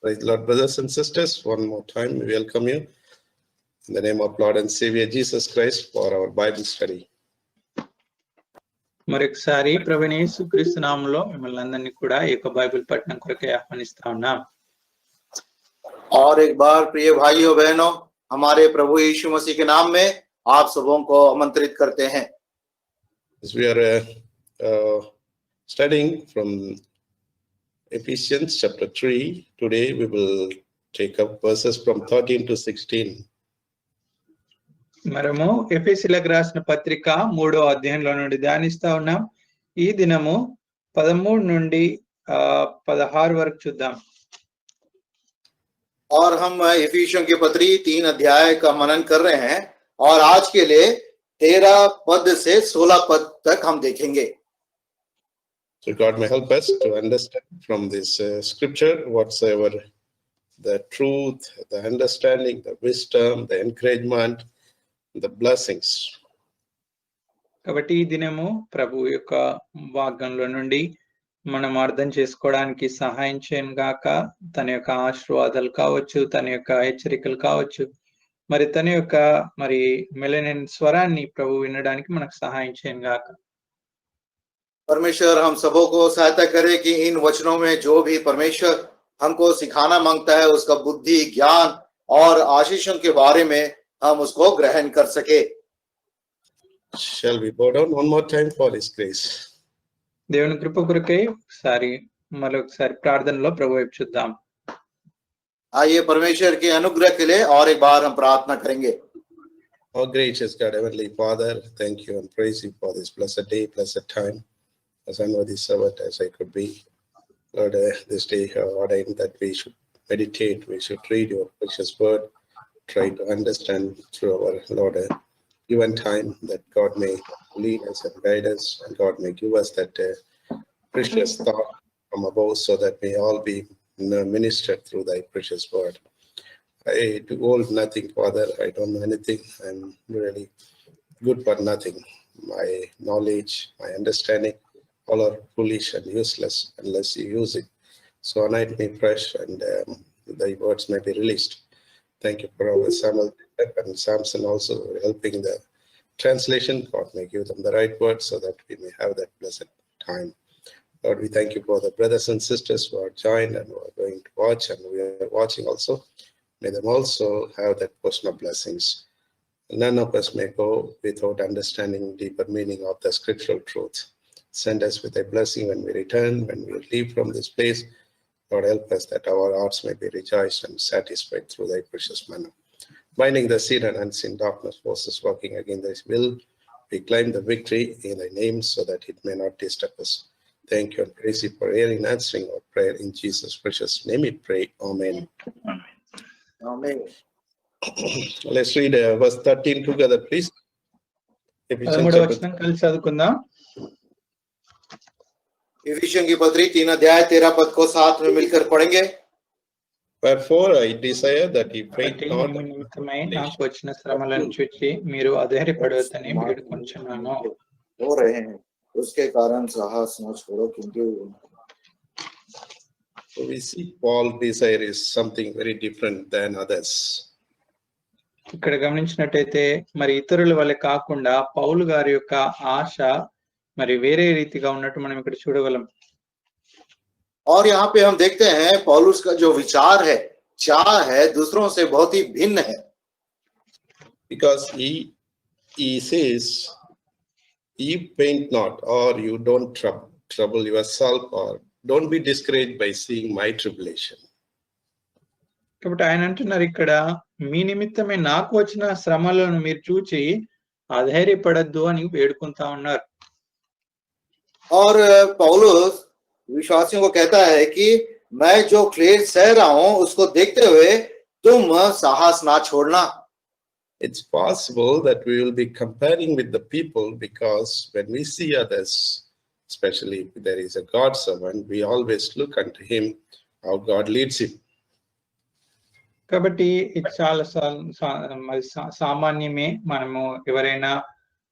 Praise the Lord, brothers and sisters. One more time, we welcome you in the name of Lord and Savior Jesus Christ for our Bible study. మరొకసారి ప్రభువైన యేసుక్రీస్తు నామములో మిమ్మల్ని అందరినీ కూడా ఈ యొక్క బైబిల్ పఠనం కొరకే ఆహ్వానిస్తా ఉన్నాం. और एक बार प्रिय भाइयों बहनों, हमारे प्रभु यीशु मसीह के नाम में आप सबों को आमंत्रित करते हैं. As we are studying from Ephesians chapter 3, today we will take up verses from 13 to 16. మనము ఎఫెసీయులకు రాసిన పత్రిక 3వ అధ్యాయంలో నుండి ధ్యానిస్తా ఉన్నాం. ఈ దినము 13 నుండి 16 వరకు చూద్దాం. और हम इफिसियों की पत्री 3 अध्याय का मनन कर रहे हैं और आज के लिए 13 पद से 16 पद तक हम देखेंगे. So God may help us to understand from this scripture whatsoever the truth, the understanding, the wisdom, the encouragement, the blessings. కాబట్టి ఈ దినము ప్రభు యొక్క వాగ్దానంలో నుండి మనం అర్థం చేసుకోవడానికి సహాయం చేయను గాక. తన యొక్క ఆశీర్వాదాలు కావచ్చు, తన యొక్క హెచ్చరికలు కావచ్చు, మరి తన యొక్క మెలనైన స్వరాన్ని ప్రభు వినడానికి మనకు సహాయం చేయను గాక. परमेश्वर हम सबों को सहायता करे कि इन वचनों में जो भी परमेश्वर हमको सिखाना मांगता है उसका बुद्धि, ज्ञान और आशीषों के बारे में हम उसको ग्रहण कर सके. Shall we bow down one more time for His grace? దేవుని కృప కొరకై మరొకసారి ప్రార్థనలో ప్రభు వైపు చూద్దాం. आइए परमेश्वर के अनुग्रह के लिए और एक बार हम प्रार्थना करेंगे. Our gracious God, Heavenly Father, thank you and praise you for this blessed day, blessed time. As I know this servant as I could be, Lord, this day ordained that we should meditate, we should read your precious word, try to understand through our Lord given time that God may lead us and guide us, and God may give us that precious thought from above so that we all be ministered through thy precious word. I do hold nothing, Father. I don't know anything. I'm really good for nothing. My knowledge, my understanding, all are foolish and useless unless you use it. So anoint me fresh and thy words may be released. Thank you for our Samuel and Samson also helping the translation. God may give them the right words so that we may have that blessed time. Lord, we thank you for the brothers and sisters who are joined and who are going to watch and we are watching also. May them also have that personal blessings. None of us may go without understanding deeper meaning of the scriptural truth. Send us with a blessing when we return, when we leave from this place. Lord, help us that our hearts may be rejoiced and satisfied through thy precious manner. Binding the seen and unseen darkness forces working against thy will, we claim the victory in thy name so that it may not disturb us. Thank you and praise you for hearing and answering our prayer in Jesus' precious name we pray. Amen. Amen. Let's read verse 13 together, please. 13వ వచనం కలిసి చదువుకుందాం. इफिसियों की पत्री 3 अध्याय 13 पद को साथ में मिलकर पढ़ेंगे. Wherefore I desire that ye faint not. నిమిత్తమై నాకు వచ్చిన శ్రమలను చూచి మీరు అధైర్యపడవద్దని వేడుకొంచున్నాను. हो रहे हैं उसके कारण साहस न छोड़ो क्योंकि We see Paul's desire is something very different than others. ఇక్కడ గమనించినట్టయితే మరి ఇతరుల వలె కాకుండా పౌలు గారి యొక్క ఆశ మరి వేరే రీతిగా ఉన్నట్టు మనం ఇక్కడ చూడగలం. और यहाँ पे हम देखते हैं पौलुस का जो विचार है, चाह है, दूसरों से बहुत ही भिन्न है. Because he says, ye faint not, or you don't trouble yourself, or don't be discouraged by seeing my tribulation. కాబట్టి ఆయన అంటున్నారు ఇక్కడ మీ నిమిత్తమే నాకు వచ్చిన శ్రమలను మీరు చూచి అధైర్యపడద్దు అని వేడుకుంటా ఉన్నారు. और पौलुस विश्वासियों को कहता है कि मैं जो क्लेश सह रहा हूं उसको देखते हुए तुम साहस ना छोड़ना. It's possible that we will be comparing with the people because when we see others, especially if there is a God servant, we always look unto him, how God leads him. కాబట్టి ఇది చాలా సామాన్యమే. మనము ఎవరైనా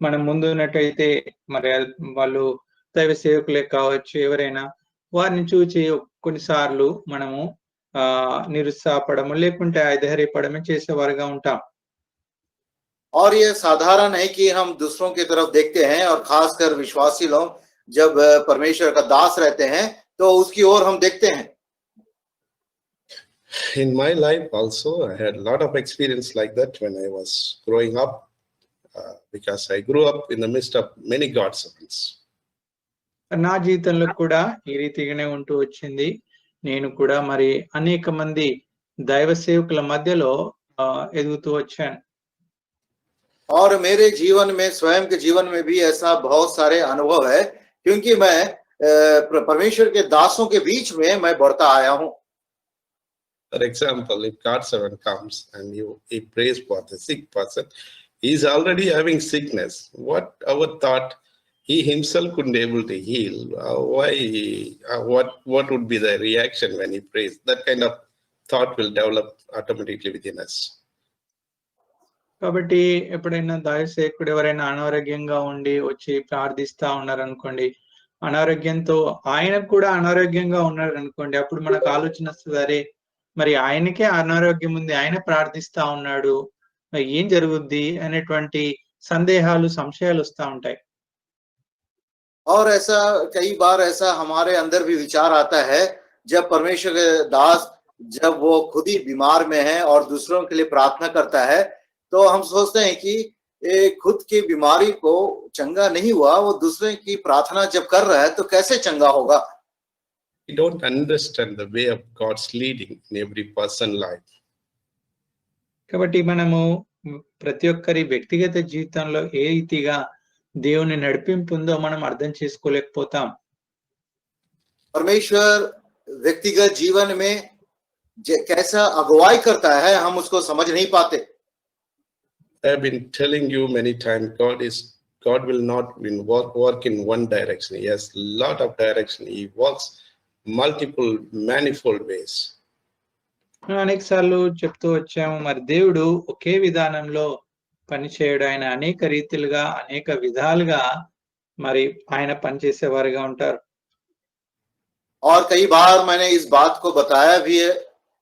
మనం ముందు ఉన్నట్టయితే మరి వాళ్ళు దైవ సేవకులే కావచ్చు, ఎవరైనా వారిని చూచి కొన్నిసార్లు మనము నిరుత్సాహపడము లేకుంటే అధైర్యపడమే చేసేవారుగా ఉంటాం. और ये साधारण है कि हम दूसरों की तरफ देखते हैं और खासकर विश्वासी लोग जब परमेश्वर का दास रहते हैं तो उसकी ओर हम देखते हैं. In my life also, I had a lot of experience like that when I was growing up, because I grew up in the midst of many God's servants. నా జీవితంలో కూడా ఈ రీతిగానే ఉంటూ వచ్చింది. నేను కూడా మరి అనేక మంది దైవ సేవకుల మధ్యలో ఎదుగుతూ వచ్చాను. और मेरे जीवन में स्वयं के जीवन में भी ऐसा बहुत सारे अनुभव है क्योंकि मैं परमेश्वर के दासों के बीच में मैं बढ़ता आया हूं. For example, if God's servant comes and he prays for the sick person, he is already having sickness. What our thought, he himself couldn't able to heal. What would be the reaction when he prays? That kind of thought will develop automatically within us. కాబట్టి ఎప్పుడైనా దైవసేవకుడు ఎవరైనా అనారోగ్యంగా ఉండి వచ్చి ప్రార్థిస్తా ఉన్నారనుకోండి, అనారోగ్యంతో ఆయనకు కూడా అనారోగ్యంగా ఉన్నారు అనుకోండి, అప్పుడు మనకు ఆలోచన వస్తుంది, అరే మరి ఆయనకే అనారోగ్యం ఉంది, ఆయన ప్రార్థిస్తా ఉన్నాడు, ఏం జరుగుద్ది అనేటువంటి సందేహాలు సంశయాలు వస్తా ఉంటాయి. और ऐसा कई बार ऐसा हमारे अंदर भी विचार आता है जब परमेश्वर के दास जब वो खुद ही बीमार में है और दूसरों के लिए प्रार्थना करता है तो हम सोचते हैं कि खुद की बीमारी को चंगा नहीं हुआ, वो दूसरे की प्रार्थना जब कर रहा है तो कैसे चंगा होगा. We don't understand the way of God's leading in every person's life. కాబట్టి మనము ప్రతి ఒక్కరి వ్యక్తిగత జీవితంలో ఏ రీతిగా దేవుని నడిపింపు ఉందో మనం అర్థం చేసుకోలేకపోతాం. परमेश्वर व्यक्तिगत जीवन में कैसा अगुवाई करता है हम उसको समझ नहीं पाते. I have been telling you many times, God will not work in one direction. He has a lot of direction. He works multiple, manifold ways. అనేక సార్లు చెప్తూ వచ్చాము, మరి దేవుడు ఒకే విధానంలో పనిచేయడు. ఆయన అనేక రీతిలుగా అనేక విధాలుగా మరి ఆయన పనిచేసేవారుగా ఉంటారు. और कई बार मैंने इस बात को बताया भी है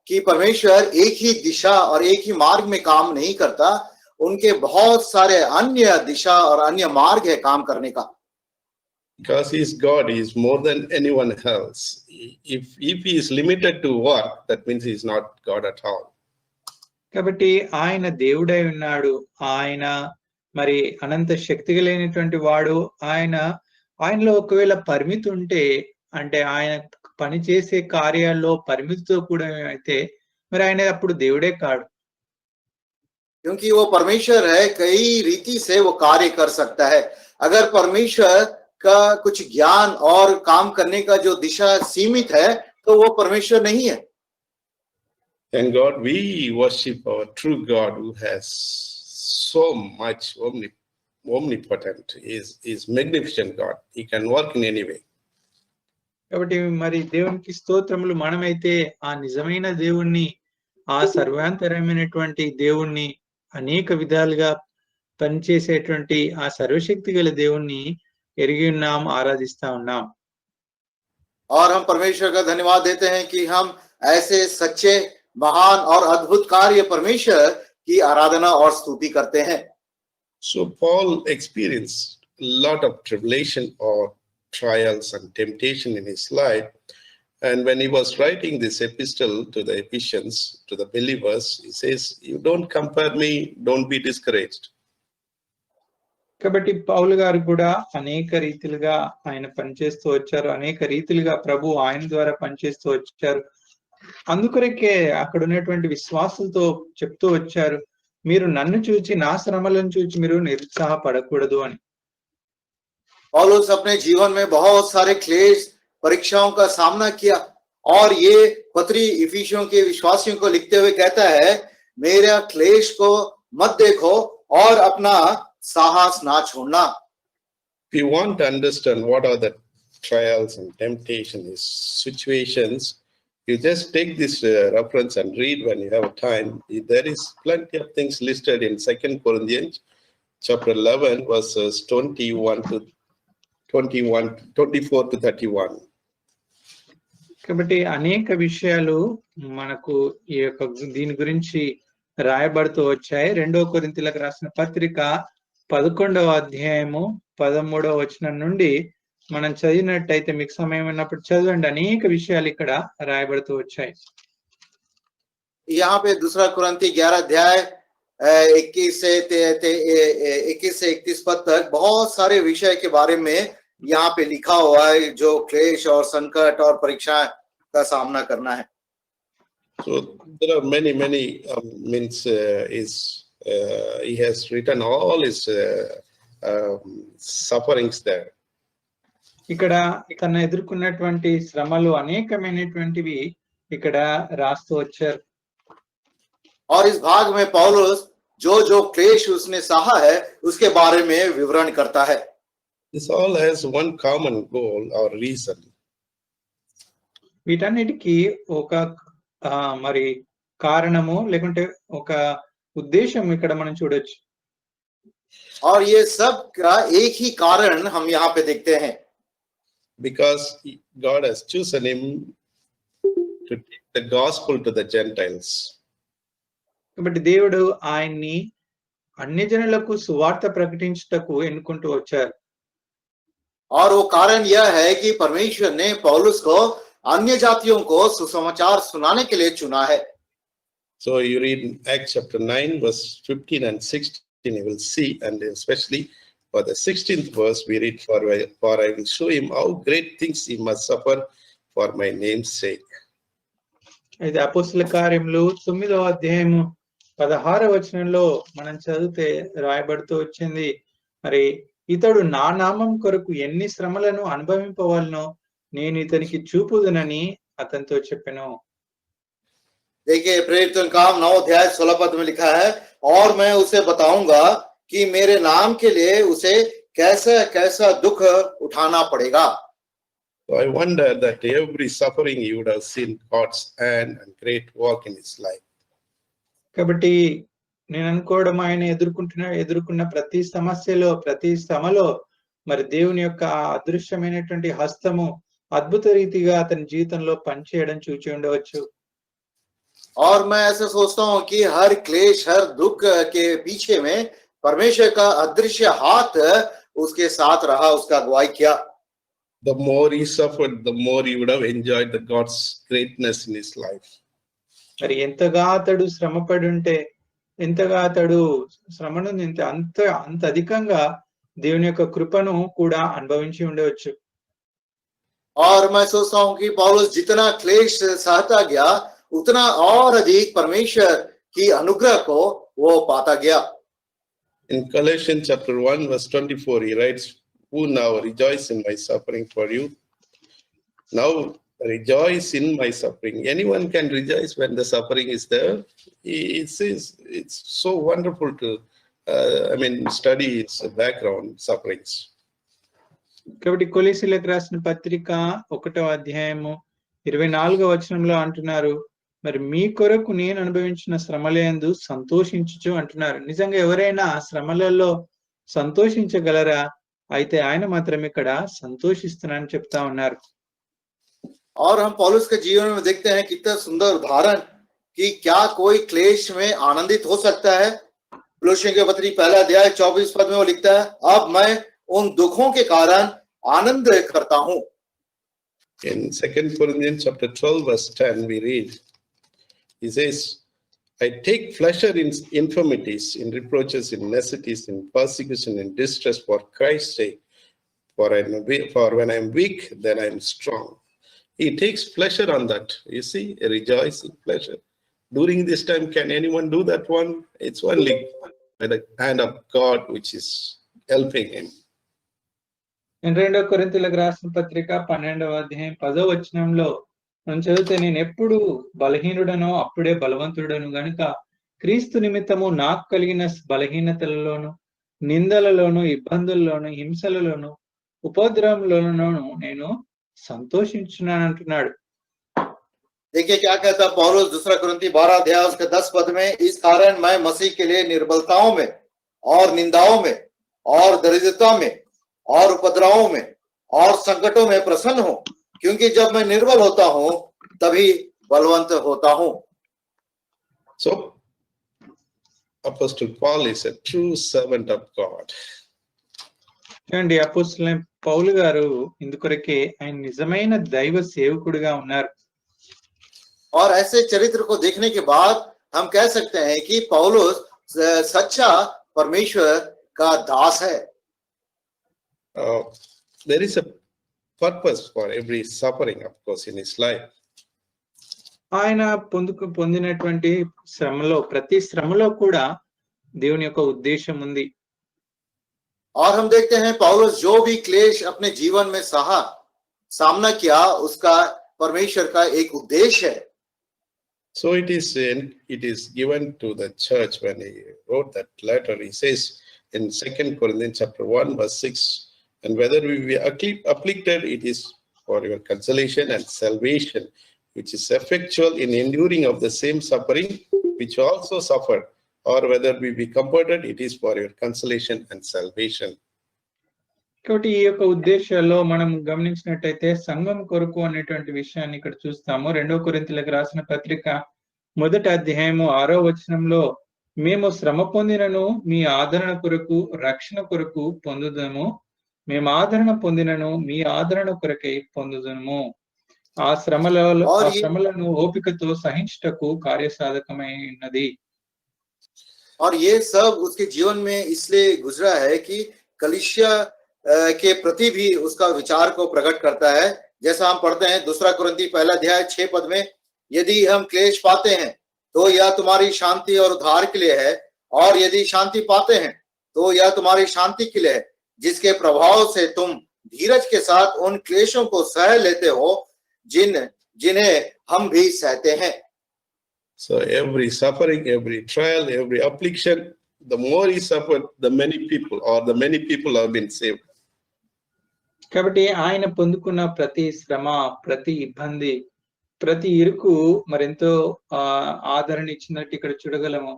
कि परमेश्वर एक ही दिशा और एक ही मार्ग में काम नहीं करता, उनके बहुत सारे अन्य दिशा और अन्य मार्ग है काम करने का. Because he is God, he is more than anyone else. If he is limited to work, that means he is not God at all. కాబట్టి ఆయన దేవుడై ఉన్నాడు, ఆయన మరి అనంత శక్తి కలిగినటువంటి వాడు. ఆయనలో ఒకవేళ పరిమితి ఉంటే, అంటే ఆయన పనిచేసే కార్యాల్లో పరిమితితో కూడా అయితే మరి ఆయన అప్పుడు దేవుడే కాడు. क्योंकि वो परमेश्वर है, कई रीति से वो कार्य कर सकता है. अगर परमेश्वर का कुछ ज्ञान और काम करने का जो दिशा सीमित है तो वो परमेश्वर नहीं है. Thank God we worship our true God who has so much omnipotent. He is magnificent God. He can work in any way. కాబట్టి మరి దేవునికి స్తోత్రములు. మనమైతే ఆ నిజమైన దేవుణ్ణి, ఆ సర్వాంతరమైనటువంటి దేవుణ్ణి, అనేక విధాలుగా పనిచేసేటువంటి ఆ సర్వశక్తి గల దేవుణ్ణి ఎరిగి ఉన్నాం, ఆరాధిస్తా ఉన్నాం. और हम परमेश्वर का धन्यवाद देते हैं कि हम ऐसे सच्चे, महान और अद्भुत कार्य परमेश्वर की आराधना और स्तुति करते हैं. So Paul experienced a lot of tribulation or trials and temptation in his life. And when he was writing this epistle to the Ephesians, to the believers, he says, you don't compare me, don't be discouraged. కాబట్టి పౌలు గారు కూడా అనేక రీతిలుగా ఆయన పనిచేస్తూ వచ్చారు, అనేక రీతిలుగా ప్రభు ఆయన ద్వారా పనిచేస్తూ వచ్చారు. అందుకొరకే అక్కడ ఉన్నటువంటి విశ్వాసులతో చెప్తూ వచ్చారు, మీరు నన్ను చూచి, నా శ్రమలను చూచి మీరు నిరుత్సాహపడకూడదు అని. पौलुस अपने जीवन में बहुत सारे क्लेश परीक्षाओं का सामना किया और ये पत्री इफिसियों के विश्वासियों को लिखते हुए कहता है, मेरा क्लेश को मत देखो और अपना साहस ना छोड़ना. If you want to understand what are the trials and temptations, situations, you just take this reference and read when you have time. There is plenty of things listed in 2 Corinthians chapter 11 verses 24 to 31. కాబట్టి అనేక విషయాలు మనకు ఈ యొక్క దీని గురించి రాయబడుతూ వచ్చాయి. 2 కొరింథీయులకు రాసిన పత్రిక 11వ అధ్యాయము 13వ వచనం నుండి మనం చదివినట్టయితే మీకు సమయం ఉన్నప్పుడు చదవండి. అనేక విషయాలు ఇక్కడ రాయబడుతూ వచ్చాయి. यहाँ पे दूसरा कुरिन्थी 11 अध्याय 21 से 31 पद तक बहुत सारे विषय के बारे में यहाँ पे लिखा हुआ है, जो क्लेश और संकट और परीक्षा का सामना करना है. So there are many he has written all his sufferings there. ఇక్కడ తన ఎదుర్కొన్నటువంటి శ్రమలు అనేకమైనటువంటివి ఇక్కడ రాస్తూ వచ్చారు. और इस भाग में पौलुस जो जो क्लेश उसने सहा है उसके बारे में विवरण करता है. This all has one common goal or reason. వీటన్నిటికీ ఒక మరి కారణము లేకుంటే ఒక ఉద్దేశం ఇక్కడ మనం చూడొచ్చు. और ये सब का एक ही कारण हम यहाँ पे देखते हैं. Because God has chosen him to take the gospel to the Gentiles. కాబట్టి దేవుడు ఆయన్ని అన్యజనులకు సువార్త ప్రకటించుటకు ఎన్నుకుంటూ వచ్చారు. और वो कारण यह है कि परमेश्वर ने पौलुस को अन्य जातियों को सुसमाचार सुनाने के लिए चुना है. So you read Acts chapter 9 verse 15 and 16, you will see, and especially for the 16th verse we read, for I will show him how great things he must suffer for my name's sake. ఇది అపోస్తలుల కార్యములు 9వ అధ్యాయము 16వ వచనంలో మనం చదివితే రాయబడుతూ వచ్చింది, మరి ఇతడు నా నామం కొరకు ఎన్ని శ్రమలను అనుభవింపవాలనో నేను ఇతనికి చూపుదునని అతనితో చెప్పెను. देखिए प्रेरितों का काम 9 अध्याय 16 पद में लिखा है, और मैं उसे बताऊंगा कि मेरे नाम के लिए उसे कैसा कैसा दुख उठाना पड़ेगा. So I wonder that every suffering you would have seen God's hand and great work in his life. కాబట్టి నేను అనుకోవడం ఆయన ఎదుర్కొన్న ప్రతి సమస్యలో ప్రతి శ్రమలో మరి దేవుని యొక్క అదృశ్యమైనటువంటి హస్తము అద్భుత రీతిగా అతని జీవితంలో పనిచేయడం చూచి ఉండవచ్చు. और मैं ऐसा सोचता हूँ कि हर क्लेश हर दुख के पीछे में परमेश्वर का अदृश्य हाथ उसके साथ रहा, उसका अगुवाई किया. The more he suffered, the more he would have enjoyed the God's greatness in his life. మరి ఎంతగా అతడు శ్రమపడి ఉంటే ఎంతగా అతడు శ్రమను అంత అధికంగా దేవుని యొక్క కృపను కూడా అనుభవించి ఉండవచ్చు. और मैं सोचता हूँ कि पौलुस जितना क्लेश सहता गया उतना और अधिक परमेश्वर की अनुग्रह को वो पाता गया. In Colossians chapter 1 verse 24 he writes, who now rejoice in my suffering for you. Now rejoice in my suffering. Anyone can rejoice when the suffering is there. It's so wonderful to study its background sufferings. కాబట్టి కొలస్సీయులకు రాసిన పత్రిక 1వ అధ్యాయము 24వ వచనంలో అంటున్నారు, మరి మీ కొరకు నేను అనుభవించిన శ్రమలందు సంతోషించుచు అంటున్నారు. నిజంగా ఎవరైనా శ్రమలలో సంతోషించగలరా? అయితే ఆయన మాత్రం ఇక్కడ సంతోషిస్తున్నానని చెప్తా ఉన్నారు. और हम पौलुस के जीवन में देखते हैं कितना सुंदर उदाहरण कि क्या कोई क्लेश में आनंदित हो सकता है. कोलोसियों के पत्री 1 अध्याय 24 पद में वो लिखता है, अब मैं उन दुखों के कारण आनंद करता हूं. In 2 Corinthians chapter 12 verse 10 we read, he says, I take pleasure in infirmities, in reproaches, in necessities, in persecution, in distress for Christ's sake. For when I am weak, then I am strong. He takes pleasure on that. You see, a rejoicing pleasure. During this time, can anyone do that one? It's only by the hand of God which is helping him. 2 కొరింథీయులకు రాసిన పత్రిక 12వ అధ్యాయం 10వ వచనంలో మనం చదివితే, నేను ఎప్పుడు బలహీనుడనో అప్పుడే బలవంతుడను గనుక క్రీస్తు నిమిత్తము నాకు కలిగిన బలహీనతలలోను నిందలలోను ఇబ్బందుల్లోను హింసలలోను ఉపద్రవంలోను నేను సంతోషించున్నాను అంటున్నాడు. देखिए क्या कहता पौलुस 2 कुरिन्थी 12 अध्याय उसके 10 पद में, इस कारण मैं मसीह के लिए निर्बलताओं में और निंदाओं में और दरिद्रता में और उपद्रवों में और संकटों में प्रसन्न हूं, क्योंकि जब मैं निर्बल होता हूं तभी बलवंत होता हूं। So, Apostle Paul is a true servant of God. చూడండి, అపోస్తలుడైన పౌలు గారు ఇందుకొరకే ఆయన నిజమైన దైవ సేవకుడిగా ఉన్నారు. और ऐसे चरित्र को देखने के बाद हम कह सकते हैं कि पौलुस सच्चा परमेश्वर का दास है। There is a purpose for every suffering, of course, in his life. ఆయన పొందినటువంటి శ్రమలో, ప్రతి శ్రమలో కూడా దేవుని యొక్క ఉద్దేశం ఉంది. और हम देखते हैं पौलुस जो भी क्लेश अपने जीवन में सामना किया, उसका परमेश्वर का एक उद्देश्य है। So it is given to the church when he wrote that letter. He says in 2 Corinthians chapter 1 verse 6, and whether we be afflicted, it is for your consolation and salvation, which is effectual in enduring of the same suffering which also suffered, or whether we be comforted, it is for your consolation and salvation. కాబట్టి ఈ యొక్క ఉద్దేశాల్లో మనం గమనించినట్టయితే సంఘం కొరకు అనేటువంటి విషయాన్ని ఇక్కడ చూస్తాము. 2 కొరింథీయులకు రాసిన పత్రిక 1వ అధ్యాయము 6వ వచనంలో, మేము శ్రమ పొందినను మీ ఆదరణ కొరకు రక్షణ కొరకు పొందుదము, మేము ఆదరణ పొందినను మీ ఆదరణ కొరకై పొందుదము. ఆ శ్రమలను ఓపికతో సహించుటకు కార్యసాధకమై ఉన్నది. और ये सब उसके जीवन में इसलिए गुजरा है कि कलीसिया के प्रति भी उसका विचार को प्रकट करता है। जैसा हम पढ़ते हैं 2 कुरिन्थी 1 अध्याय 6 पद में, यदि हम क्लेश पाते हैं तो यह तुम्हारी शांति और उद्धार के लिए है, और यदि शांति पाते हैं तो यह तुम्हारी शांति के लिए है, जिसके प्रभाव से तुम धीरज के साथ उन क्लेशों को सह लेते हो जिन्हें हम भी सहते हैं। So every suffering, every trial, every affliction, the more he suffered, the many people have been saved. కాబట్టి ఆయన పొందుకున్న ప్రతి శ్రమ, ప్రతి ఇబ్బంది, ప్రతి ఇరుకు మరెంతో ఆదరణ ఇచ్చినట్టు ఇక్కడ చూడగలము.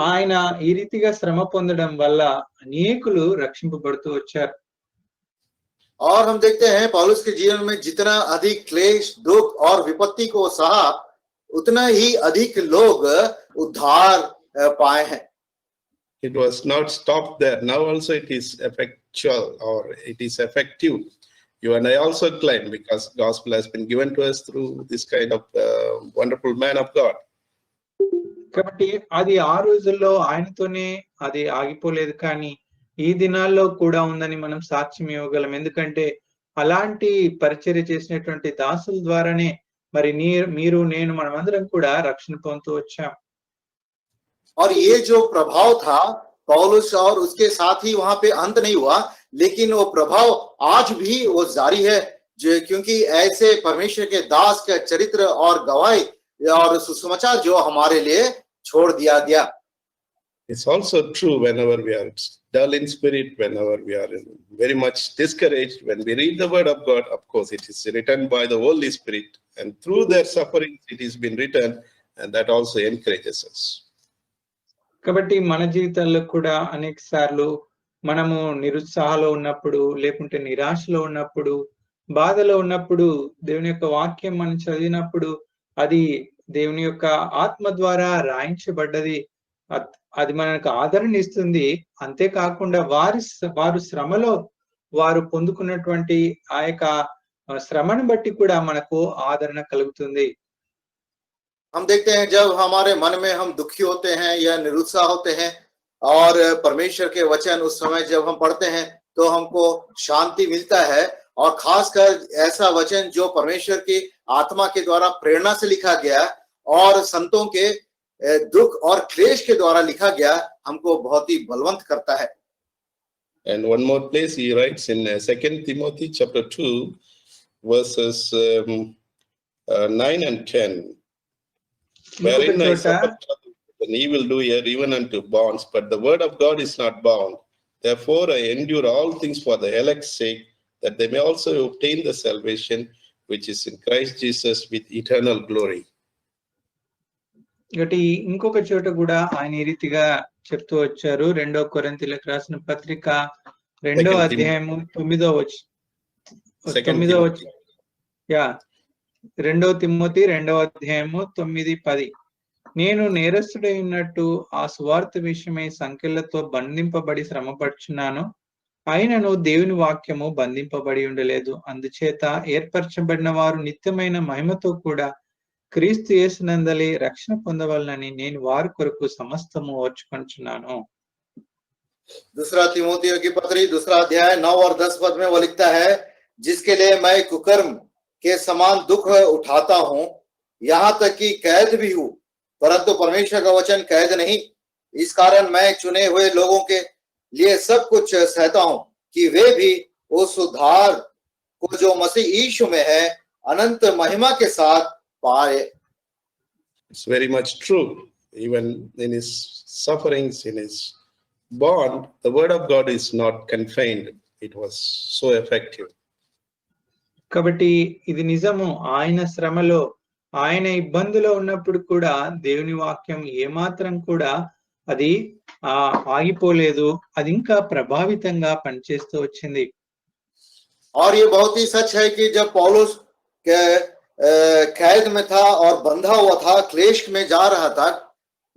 ఆయన ఈ రీతిగా శ్రమ పొందడం వల్ల అనేకులు రక్షింపబడుతూ వచ్చారు. और हम देखते हैं पौलुस के जीवन में जितना अधिक क्लेश, दुख और विपत्ति को सहा, उतना ही अधिक लोग उद्धार पाए हैं। It was not stopped there. Now also it is effectual, or it is effective. You and I also claim, because gospel has been given to us through this kind of wonderful man of God. కాబట్టి అది ఆ రోజుల్లో ఆయనతోనే అది ఆగిపోలేదు, కానీ ఈ దినాల్లో కూడా ఉందని మనం సాక్ష్యం ఇవ్వగలం. ఎందుకంటే అలాంటి పరిచర్య చేసినటువంటి దాసుల ద్వారానే మరి మీరు నేను మనమందరం కూడా రక్షణ పొందుతూ వచ్చాం. और ये जो प्रभाव था पौलुस और उसके साथ ही वहां पे अंत नहीं हुआ, लेकिन वो प्रभाव आज भी वो जारी है, जो क्योंकि ऐसे परमेश्वर के दास का चरित्र और गवाही और सुसमाचार जो हमारे लिए छोड़ दिया गया। It's also true whenever we are dull in spirit, whenever we are very much discouraged, when we read the word of God, of course it is written by the Holy Spirit, and through their sufferings it has been written, and that also encourages us. కాబట్టి మన జీవితాల్లో కూడా అనేక సార్లు మనము నిరుత్సాహంలో ఉన్నప్పుడు, లేకుంటే నిరాశలో ఉన్నప్పుడు, బాధలో ఉన్నప్పుడు దేవుని యొక్క వాక్యం మనం చదివినప్పుడు అది దేవుని యొక్క ఆత్మ ద్వారా రాయించబడ్డది, అది మనకు ఆదరణ ఇస్తుంది. అంతేకాకుండా వారు శ్రమలో వారు పొందుకున్నటువంటి ఆ యొక్క శ్రమను బట్టి కూడా మనకు ఆదరణ కలుగుతుంది. हम देखते हैं जब हमारे मन में हम दुखी होते हैं या निरुत्साह होते हैं, और परमेश्वर के वचन उस समय जब हम पढ़ते हैं तो हमको शांति मिलता है। और खासकर ऐसा वचन जो परमेश्वर की आत्मा के द्वारा प्रेरणा से लिखा गया और संतों के दुख और क्लेश के द्वारा लिखा गया, हमको बहुत ही बलवंत करता है। And one more place he writes in 2 Timothy chapter 2 verses 9 and 10. Wherein I suffer an evil doer even unto bonds, but the word of God is not bound. Therefore I endure all things for the elect's sake, that they may also obtain the salvation which is in Christ Jesus with eternal glory. కాబట్టి ఇంకొక చోట కూడా ఆయన ఈ రీతిగా చెప్తూ వచ్చారు. 2 కొరింథీయులకు రాసిన పత్రిక 2వ అధ్యాయము 9వ వచనం. యా 2 తిమోతి 2వ అధ్యాయము 9-10. నేను నేరస్తుడై ఉన్నట్టు ఆ సువార్త విషయమై సంకెళ్లతో బంధింపబడి శ్రమపడుచున్నాను. అయినను దేవుని వాక్యము బంధింపబడి ఉండలేదు. అందుచేత ఏర్పరచబడిన వారు నిత్యమైన మహిమతో కూడా క్రీస్తు యేసునందలి రక్షణ పొందవలనని నేను వారి కొరకు సమస్తము ఓర్చుకొనుచున్నాను. दूसरा तिमोथियों की पत्री 2 अध्याय 9 और 10 पद में वो लिखता है, जिसके लिए मैं कुकर्म के समान दुख उठाता हूं, यहाँ तक कि कैद भी हूं, परंतु परमेश्वर का वचन कैद नहीं। इस कारण मैं चुने हुए लोगों के लिए सब कुछ सहता हूं कि वे भी उस उद्धार को जो मसीह यीशु में है अनंत महिमा के साथ पाए। It's very much true. Even in his sufferings, in his bond, the word of God is not confined. It was so effective. కాబట్టి ఇది నిజము. ఆయన శ్రమలో, ఆయన ఇబ్బందిలో ఉన్నప్పుడు కూడా దేవుని వాక్యం ఏమాత్రం కూడా అది ఆగిపోలేదు. అది ఇంకా ప్రభావితంగా పనిచేస్తూ వచ్చింది. और ये बहुत ही सच है कि जब पौलुस कैद में था और बंधा हुआ था, क्लेश में जा रहा था,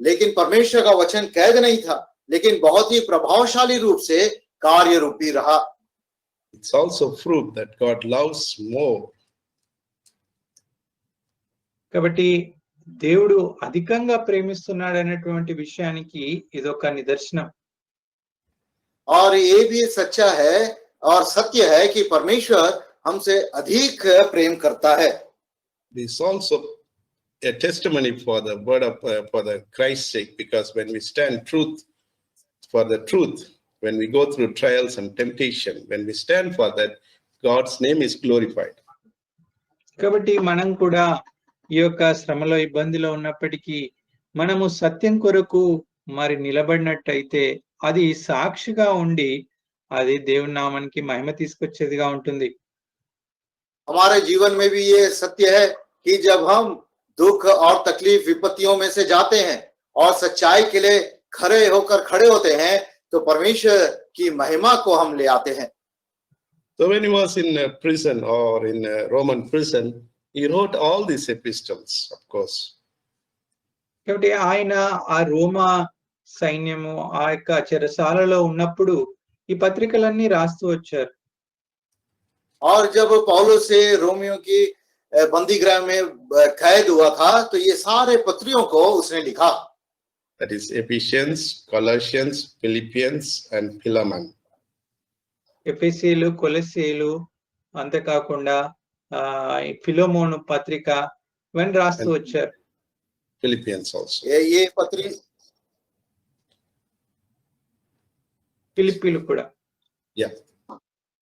लेकिन परमेश्वर का वचन कैद नहीं था, लेकिन बहुत ही प्रभावशाली रूप से कार्य रूपी रहा। It's also proof that God loves more. కాబట్టి దేవుడు అధికంగా ప్రేమిస్తున్నాడు అనేటువంటి విషయానికి ఇదొక నిదర్శనం. और ये भी सच्चा है और सत्य है कि परमेश्वर हमसे अधिक प्रेम करता है। This is also a testimony for the word of for the Christ's sake, because when we stand truth for the truth, when we go through trials and temptation, when we stand for that, God's name is glorified. కాబట్టి మనం కూడా ఈ యొక్క శ్రమలో ఇబ్బందిలో ఉన్నప్పటికీ మనము సత్యం కొరకు మరి నిలబడినట్టయితే అది సాక్షిగా ఉండి అది దేవుని నామానికి మహిమ తీసుకొచ్చేదిగా ఉంటుంది. हमारे जीवन में भी ये सत्य है कि जब हम दुख और तकलीफ विपत्तियों में से जाते हैं और सच्चाई के लिए खड़े होकर खड़े होते हैं, तो परमेश्वर की महिमा को हम ले आते हैं। So when he was in prison or in a Roman prison, he wrote all these epistles, of course. కాబట్టి ఆయన ఆ రోమా సైన్యము ఆ యొక్క చెరసాలలో ఉన్నప్పుడు ఈ పత్రికలన్నీ రాస్తూ వచ్చారు. और जब पौलुस से रोमियो की बंदीगृह में कैद हुआ था, तो ये सारे पत्रियों को उसने लिखा। That is Ephesians, Colossians, Philippians, and Philemon. ఎఫెసీలు, కొలస్సీలు, అంతేకాకుండా ఫిలోమోను పత్రిక ఇవన్నీ రాస్తూ వచ్చారు. Philippians also. ये पत्री ఫిలిప్పీలు కూడా. Yeah.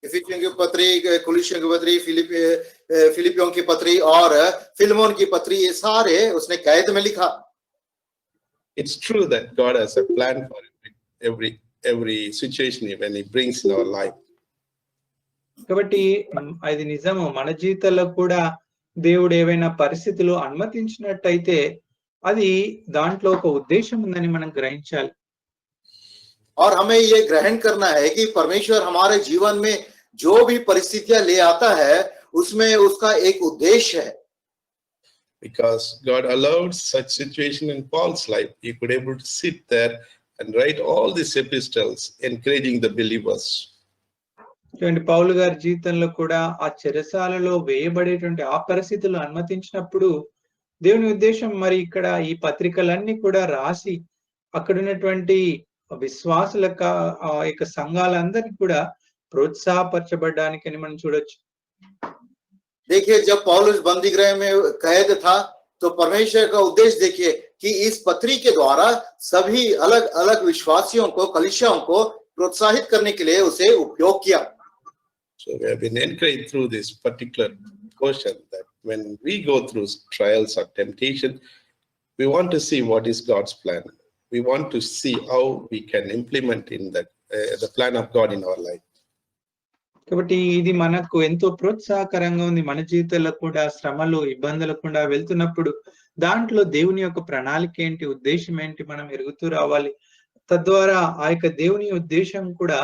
इफिसियों की पत्री, कुलिसियों की पत्री, फिलिपियों की पत्री और फिलमोन की पत्री, ये सारे उसने कैद में लिखा। It's true that God has a plan for every situation when he brings in our life. కాబట్టి అది నిజము. మన జీవితాల్లో కూడా దేవుడు ఏవైనా పరిస్థితులు అనుమతించినట్టయితే అది దాంట్లో ఒక ఉద్దేశం ఉందని మనం గ్రహించాలి. और हमें ये ग्रहण करना है कि परमेश्वर हमारे जीवन में जो भी परिस्थितियां ले आता है, उसमें उसका एक उद्देश्य है। Because God allowed such situation in Paul's life, he could able to sit there and write all these epistles encouraging the believers. చూడండి, పౌలు గారి జీవితంలో కూడా ఆ చెరసాలలో వేయబడేటువంటి ఆ పరిస్థితులు అనుమతించినప్పుడు దేవుని ఉద్దేశం మరి ఇక్కడ ఈ పత్రికలన్నీ కూడా రాసి అక్కడ ఉన్నటువంటి విశ్వాసుల యొక్క సంఘాలందరినీ కూడా ప్రోత్సాహపరచబడడానికని మనం చూడొచ్చు. देखिए, जब पौलुस बंदीगृह में कैद था, तो परमेश्वर का उद्देश्य देखिए कि इस पत्री के द्वारा सभी अलग अलग विश्वासियों को, कलीसियाओं को प्रोत्साहित करने के लिए उसे उपयोग किया। So we have been encouraged through this particular portion that when we go through trials or temptation, we want to see what is God's plan. We want to see how we can implement in the plan of God in our life. కాబట్టి ఇది మనకు ఎంతో ప్రోత్సాహకరంగా ఉంది. మన జీవితంలో కూడా శ్రమలు, ఇబ్బందులు కూడా వెళ్తున్నప్పుడు దాంట్లో దేవుని యొక్క ప్రణాళిక ఏంటి, ఉద్దేశం ఏంటి మనం ఎరుగుతూ రావాలి. తద్వారా ఆ యొక్క దేవుని ఉద్దేశం కూడా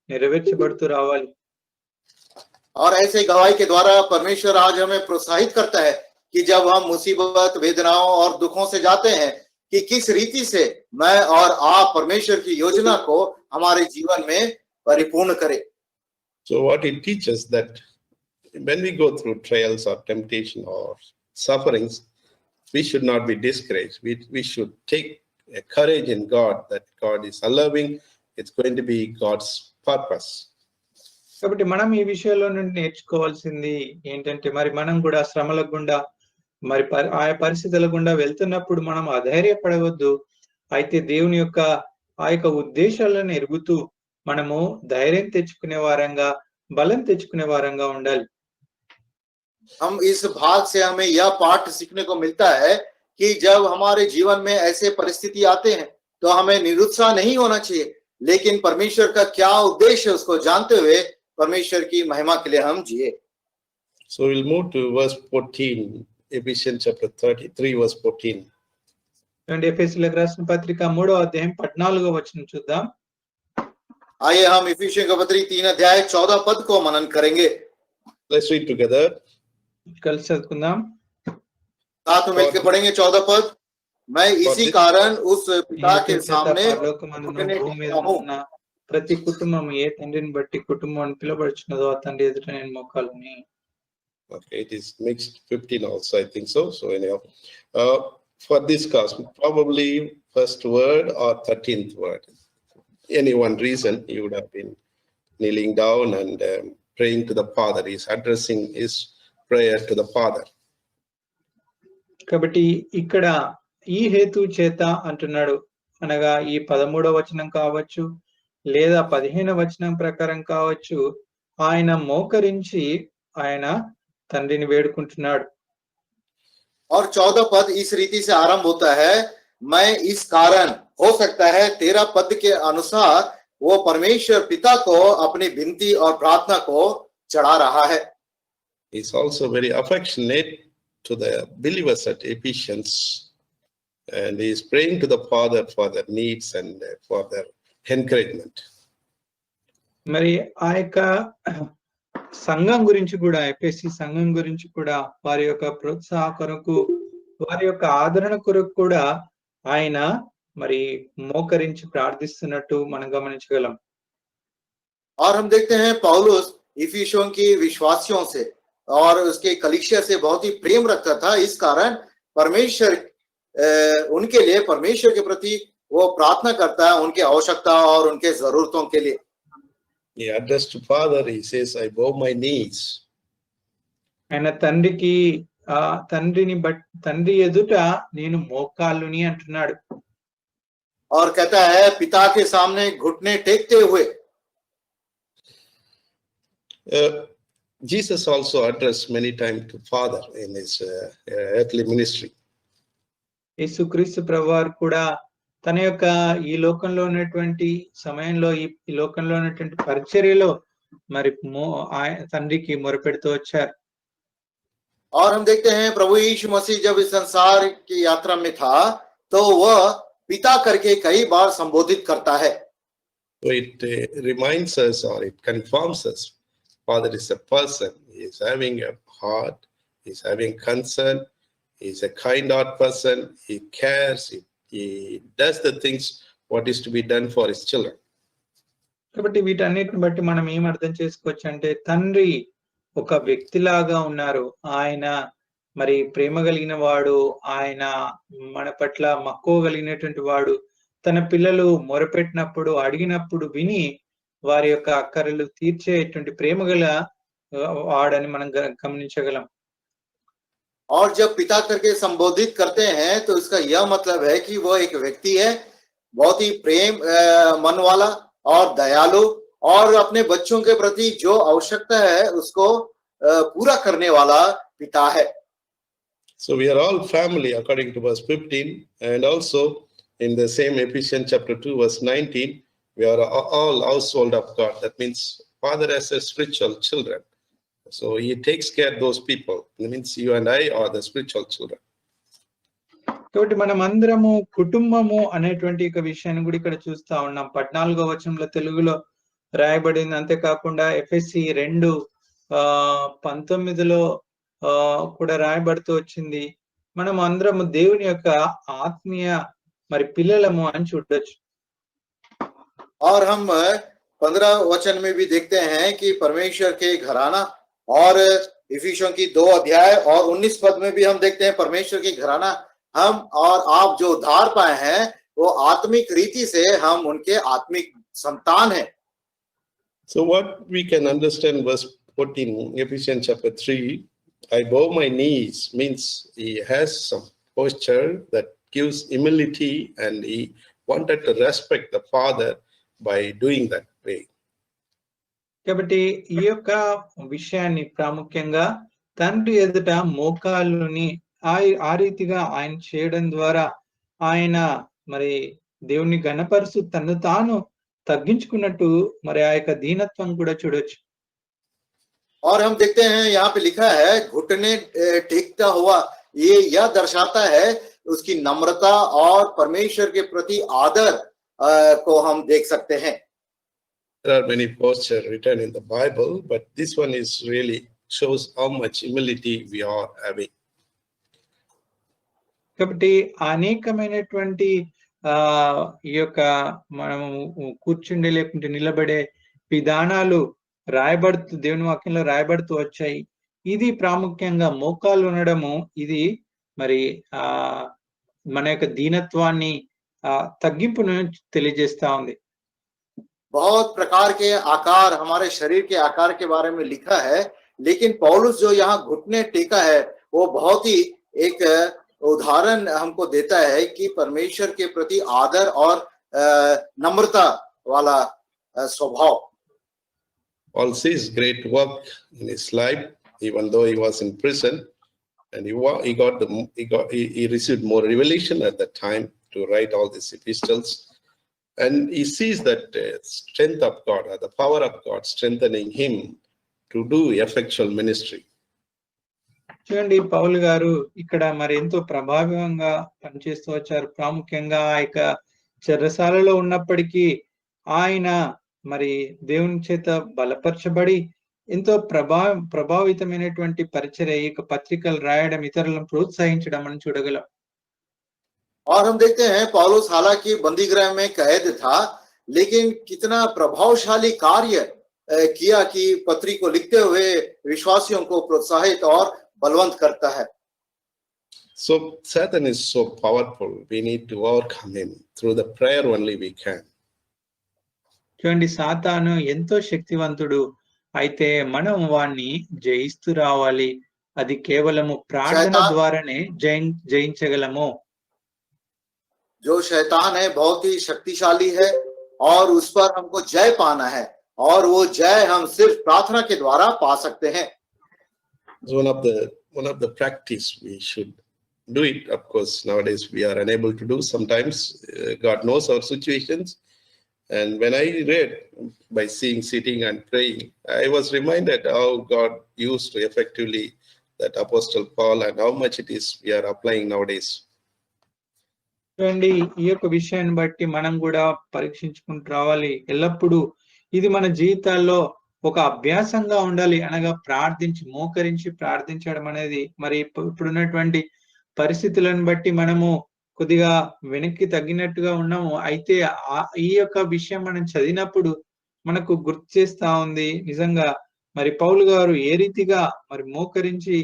నెరవేర్చబడుతూ రావాలి. और ऐसे गवाही के द्वारा परमेश्वर आज हमें प्रोत्साहित करता है कि जब हम मुसीबत, वेदनाओं और दुखों से जाते हैं कि किस रीति से मैं और आप परमेश्वर की योजना को हमारे जीवन में परिपूर्ण करें। So what it teaches that when we go through trials or temptation or sufferings, we should not be discouraged. We should take a courage in God that God is allowing. It's going to be God's purpose. కాబట్టి మనం ఈ విషయంలో నుండి నేర్చుకోవాల్సింది ఏంటంటే మరి మనం కూడా శ్రమల గుండా మరి ఆయా పరిస్థితుల గుండా వెళ్తున్నప్పుడు మనం అధైర్యపడవద్దు. అయితే దేవుని యొక్క ఆ యొక్క ఉద్దేశాలను ఎరుగుతూ మనము ధైర్యం తెచ్చుకునే వారంగా, బలం తెచ్చుకునే వారంగా ఉండాలి. हम इस भाग से हमें यह पाठ सीखने को मिलता है कि जब हमारे जीवन में ऐसे परिस्थिति आते हैं तो हमें निरुत्साह नहीं होना चाहिए, लेकिन परमेश्वर का क्या उद्देश्य है उसको जानते हुए परमेश्वर की महिमा के लिए हम जिए। So we'll move to verse 14, Ephesians chapter 33, verse 14. ఎఫెసీయులకు రాసిన పత్రిక 3వ అధ్యాయం 14వ వచనం చూద్దాం. आइए हम इफिसियों का पत्री 3 अध्याय 14 पद को मनन करेंगे। Let's read together. కలిసి చదువుకుందాం. साथ में मिलकर पढ़ेंगे 14 पद। मैं इसी कारण उस पिता के सामने పరలోకమందున్న భూమి మీద ఉన్న ప్రతి కుటుంబం ఏ తండ్రిని బట్టి కుటుంబం అని పిలువబడుచున్నదో ఆ తండ్రి ఎదుట నేను మోకాలని. Okay, it is mixed 15 also, I think so. So anyhow, for this cause, probably first word or 13th word. Any one reason you would have been kneeling down and praying to the Father. He is addressing his prayer to the Father. కాబట్టి ఇక్కడ ఈ హేతు చేత అంటున్నాడు, అనగా ఈ 13వ వచనం కావచ్చు లేదా 15వ వచనం ప్రకారం కావచ్చు, ఆయన మోకరించి ఆయన తండ్రిని వేడుకుంటున్నాడు. और 14 पद इस रीति से आरंभ होता है, मैं इस कारण, हो सकता है 13 पद के अनुसार वो परमेश्वर पिता को अपनी विनती और प्रार्थना को चढ़ा रहा है। He is also very affectionate to the believers at Ephesians, and he is praying to the Father for their needs and for their encouragement. మరి ఆ యొక్క సంఘం గురించి కూడా, ఎఫెసీ సంఘం గురించి కూడా, వారి యొక్క ప్రోత్సాహ కొరకు, వారి యొక్క ఆదరణ కొరకు కూడా ఆయన మరి మోకరించి ప్రార్థిస్తున్నట్టు మనం గమనించగలం. और हम देखते हैं पौलुस इफिसियों की विश्वासियों से और उसके कलीसिया से बहुत ही प्रेम रखता था, इस कारण परमेश्वर उनके लिए, परमेश्वर के प्रति वो प्रार्थना करता है उनकी आवश्यकता और उनके जरूरतों के लिए। He addressed to Father, he says, I bow my knees. ఆయన తండ్రి ఎదుట నేను మోకాళ్ళుని అంటున్నాడు. और कहता है पिता के सामने घुटने टेकते हुए। Jesus also addressed many times to Father in his earthly ministry. యేసుక్రీస్తు ప్రభువారు కూడా తన యొక్క ఈ లోకంలో ఉన్నటువంటి సమయంలో, ఈ లోకంలో ఉన్నటువంటి పరిచర్యలో మరి తండ్రికి మొరపెడుతూ వచ్చారు. और हम देखते हैं प्रभु यीशु मसीह जब इस संसार की यात्रा में था तो वह पिता करके कई बार संबोधित करता है। So it reminds us or it confirms us, Father is a person. He is having a heart, he is having concern, he is a kind-hearted person, he cares, he does the things what is to be done for his children. కాబట్టి వీటన్నిటిని బట్టి మనం ఏం అర్థం చేసుకోవచ్చు అంటే, తండ్రి ఒక వ్యక్తిలాగా ఉన్నారు. ఆయన మరి ప్రేమ కలిగిన వాడు, ఆయన మన పట్ల మక్కువ కలిగినటువంటి వాడు. తన పిల్లలు మొరపెట్టినప్పుడు, అడిగినప్పుడు విని వారి యొక్క అక్కరలు తీర్చేటువంటి ప్రేమ గల వాడని మనం గమనించగలం. और जब पिता करके संबोधित करते हैं तो इसका यह मतलब है कि वो एक व्यक्ति है, बहुत ही प्रेम मन वाला और दयालु, और अपने बच्चों के प्रति जो आवश्यकता है उसको पूरा करने वाला पिता है। So we are all family according to verse 15, and also in the same Ephesians chapter 2 verse 19, we are all household of God. That means Father has a spiritual children. So he takes care of those people. It means you and I are the spiritual children. కాబట్టి మనం అందరము కుటుంబము అనేటువంటి ఒక విషయాన్ని కూడా ఇక్కడ చూస్తా ఉన్నాం. 14వ వచనంలో తెలుగులో రాయబడింది. అంతేకాకుండా ఎఫెసీ 2 19లో కూడా రాయబడుతూ వచ్చింది. మనం అందరము దేవుని యొక్క ఆత్మీయ మరి పిల్లలము అని చూడొచ్చు. और हम 15 वचन में भी देखते हैं कि परमेश्वर के घराना, और इफिसियों की 2 अध्याय और 19 पद में भी हम देखते हैं परमेश्वर की घराना हम और आप जो उद्धार पाए हैं वो आत्मिक रीति से हम उनके आत्मिक संतान हैं। So what we can understand verse 14, Ephesians chapter 3, I bow my knees means he has some posture that gives humility and he wanted to respect the Father by doing that way. కాబట్టి ఈ యొక్క విషయాన్ని ప్రాముఖ్యంగా తండ్రి ఎదుట మోకాళ్ళుని ఆ రీతిగా ఆయన చేయడం ద్వారా ఆయన మరి దేవుని ఘనపరుస్తూ తను తాను తగ్గించుకున్నట్టు మరి ఆ యొక్క దీనత్వం కూడా చూడొచ్చు. और हम देखते हैं यहाँ पे लिखा है घुटने टेकता हुआ, ये यह दर्शाता है उसकी नम्रता और परमेश्वर के प्रति आदर को हम देख सकते हैं। There are many postures written in the Bible, but this one is really shows how much humility we are having. కాబట్టి అనేకమైనటువంటి ఈ యొక్క మనము కూర్చుండి లేకుంటే నిలబడే విధానాలు దేవుని వాక్యంలో రాయబడుతూ వచ్చాయి. ఇది ప్రాముఖ్యంగా మోకాళ్ళు ఉండడము, ఇది మరి మన యొక్క దీనత్వాన్ని తగ్గింపును తెలియజేస్తా ఉంది. बहुत प्रकार के आकार हमारे शरीर के आकार के बारे में लिखा है, लेकिन पौलुस जो यहाँ घुटने टेका है वो बहुत ही एक उदाहरण हमको देता है कि परमेश्वर के प्रति आदर और नम्रता वाला स्वभाव। Paul sees great work in his life, even though he was in prison, and he received more revelation at that time to write all these epistles, and he sees that strength of God or the power of God strengthening him to do effectual ministry. చూడండి, పౌలు గారు ఇక్కడ మరి ఎంతో ప్రభావంగా పనిచేస్తూ వచ్చారు. ప్రాముఖ్యంగా ఆ యొక్క చెరసాలలో ఉన్నప్పటికీ ఆయన మరి దేవుని చేత బలపరచబడి ఎంతో ప్రభావితమైనటువంటి పరిచర్య, ఈ యొక్క పత్రికలు రాయడం, ఇతరులను ప్రోత్సహించడం అని చూడగలం. और हम देखते हैं पौलुस हालांकि बंदीगृह में कैद था, लेकिन कितना प्रभावशाली कार्य किया कि पत्री को लिखते हुए विश्वासियों को प्रोत्साहित और बलवंत करता है। So Satan is so powerful, we need to overcome him through the prayer only we can. చూడండి, సాతాను ఎంతో శక్తివంతుడు, అయితే మనం వాణ్ణి జయిస్తూ రావాలి. అది కేవలము ప్రార్థన ద్వారానే జయించగలము. जो शैतान है बहुत ही शक्तिशाली है और उस पर हमको जय पाना है, और वो जय हम सिर्फ प्रार्थना के द्वारा पा सकते हैं। One of the practice we should do it. Of course, nowadays we are unable to do. Sometimes God knows our situations. And when I read by sitting and praying, I was reminded how God used to effectively that Apostle Paul and how much it is we are applying nowadays. చూడండి, ఈ యొక్క విషయాన్ని బట్టి మనం కూడా పరీక్షించుకుంటూ రావాలి. ఎల్లప్పుడూ ఇది మన జీవితాల్లో ఒక అభ్యాసంగా ఉండాలి. అనగా మోకరించి ప్రార్థించడం అనేది మరి ఇప్పుడున్నటువంటి పరిస్థితులను బట్టి మనము కొద్దిగా వెనక్కి తగ్గినట్టుగా ఉన్నాము. అయితే ఈ యొక్క విషయం మనం చదివినప్పుడు మనకు గుర్తు చేస్తా ఉంది నిజంగా మరి పౌలు గారు ఏ రీతిగా మరి మోకరించి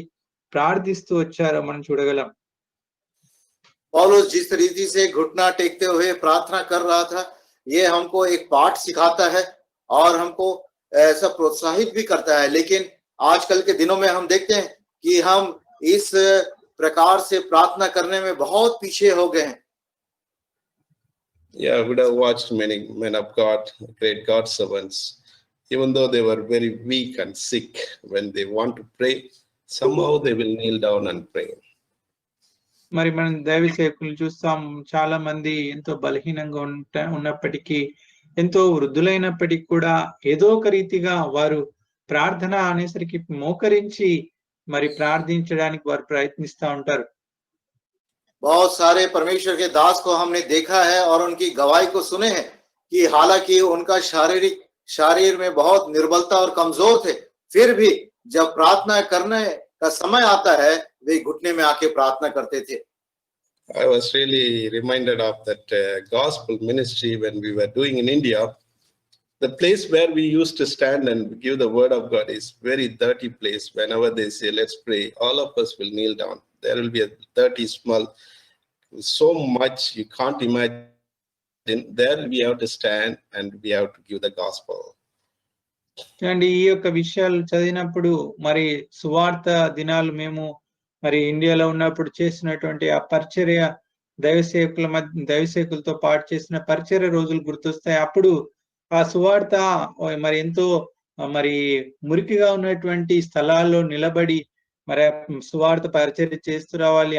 ప్రార్థిస్తూ వచ్చారో మనం చూడగలం. पौलुस जिस रीति से घुटना टेकते हुए प्रार्थना कर रहा था, ये हमको एक पाठ सिखाता है और हमको ऐसा प्रोत्साहित भी करता है। लेकिन आजकल के दिनों में हम देखते हैं कि हम इस प्रकार से प्रार्थना करने में बहुत पीछे हो गए हैं। Yeah, I would have watched many men of God, great God servants, even though they were very weak and sick, when they want to pray, somehow they will kneel down and pray. మరి మనం దైవ సేవకులు చూస్తాం, చాలా మంది ఎంతో బలహీనంగా ఉన్నప్పటికీ, ఎంతో వృద్ధులైనప్పటికీ కూడా ఏదో ఒక రీతిగా వారు ప్రార్థన అనేసరికి మోకరించి మరి ప్రార్థించడానికి వారు ప్రయత్నిస్తూ ఉంటారు. बहुत सारे परमेश्वर के दास को हमने देखा है और उनकी गवाही को सुने हैं कि हालांकि उनका शरीर में बहुत निर्बलता और कमजोर थे, फिर भी जब प्रार्थना करने का समय आता है वे घुटने में आके प्रार्थना करते थे। I was really reminded of that gospel ministry when we were doing in India. The place where we used to stand and give the word of God is very dirty place. Whenever they say, let's pray, all of us will kneel down. There will be a dirty smell, so much you can't imagine. There we have to stand and we have to give the gospel. And ఈ యొక్క విషయాలు చదివినప్పుడు మరి సువార్త దినాలు మేము మరి ఇండియాలో ఉన్నప్పుడు చేసినటువంటి ఆ పరిచర్య దైవసేకులతో పాటు చేసిన పరిచర్య రోజులు గుర్తొస్తాయి. అప్పుడు ఆ సువార్త మరి ఎంతో మరి మురికిగా ఉన్నటువంటి స్థలాల్లో నిలబడి మరి సువార్త పరిచర్య చేస్తూ రావాలి.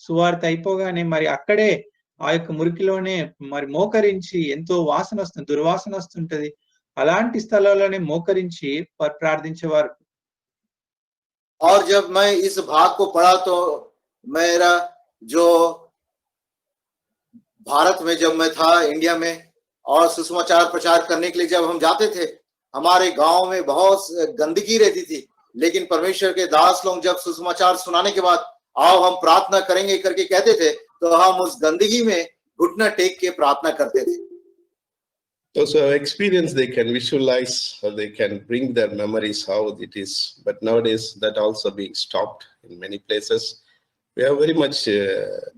సువార్త అయిపోగానే మరి అక్కడే ఆ యొక్క మురికిలోనే మరి మోకరించి ఎంతో వాసన వస్తుంది, దుర్వాసన వస్తుంటది. అలాంటి స్థలాల్లోనే మోకరించి ప్రార్థించేవారు. और जब मैं इस भाग को पढ़ा तो मेरा जो भारत में जब मैं था इंडिया में और सुसमाचार प्रचार करने के लिए जब हम जाते थे, हमारे गांव में बहुत गंदगी रहती थी, लेकिन परमेश्वर के दास लोग जब सुसमाचार सुनाने के बाद आओ हम प्रार्थना करेंगे करके कहते थे, तो हम उस गंदगी में घुटना टेक के प्रार्थना करते थे। Those who have experience, they can visualize or they can bring their memories how it is. But nowadays, that also being stopped in many places. We are very much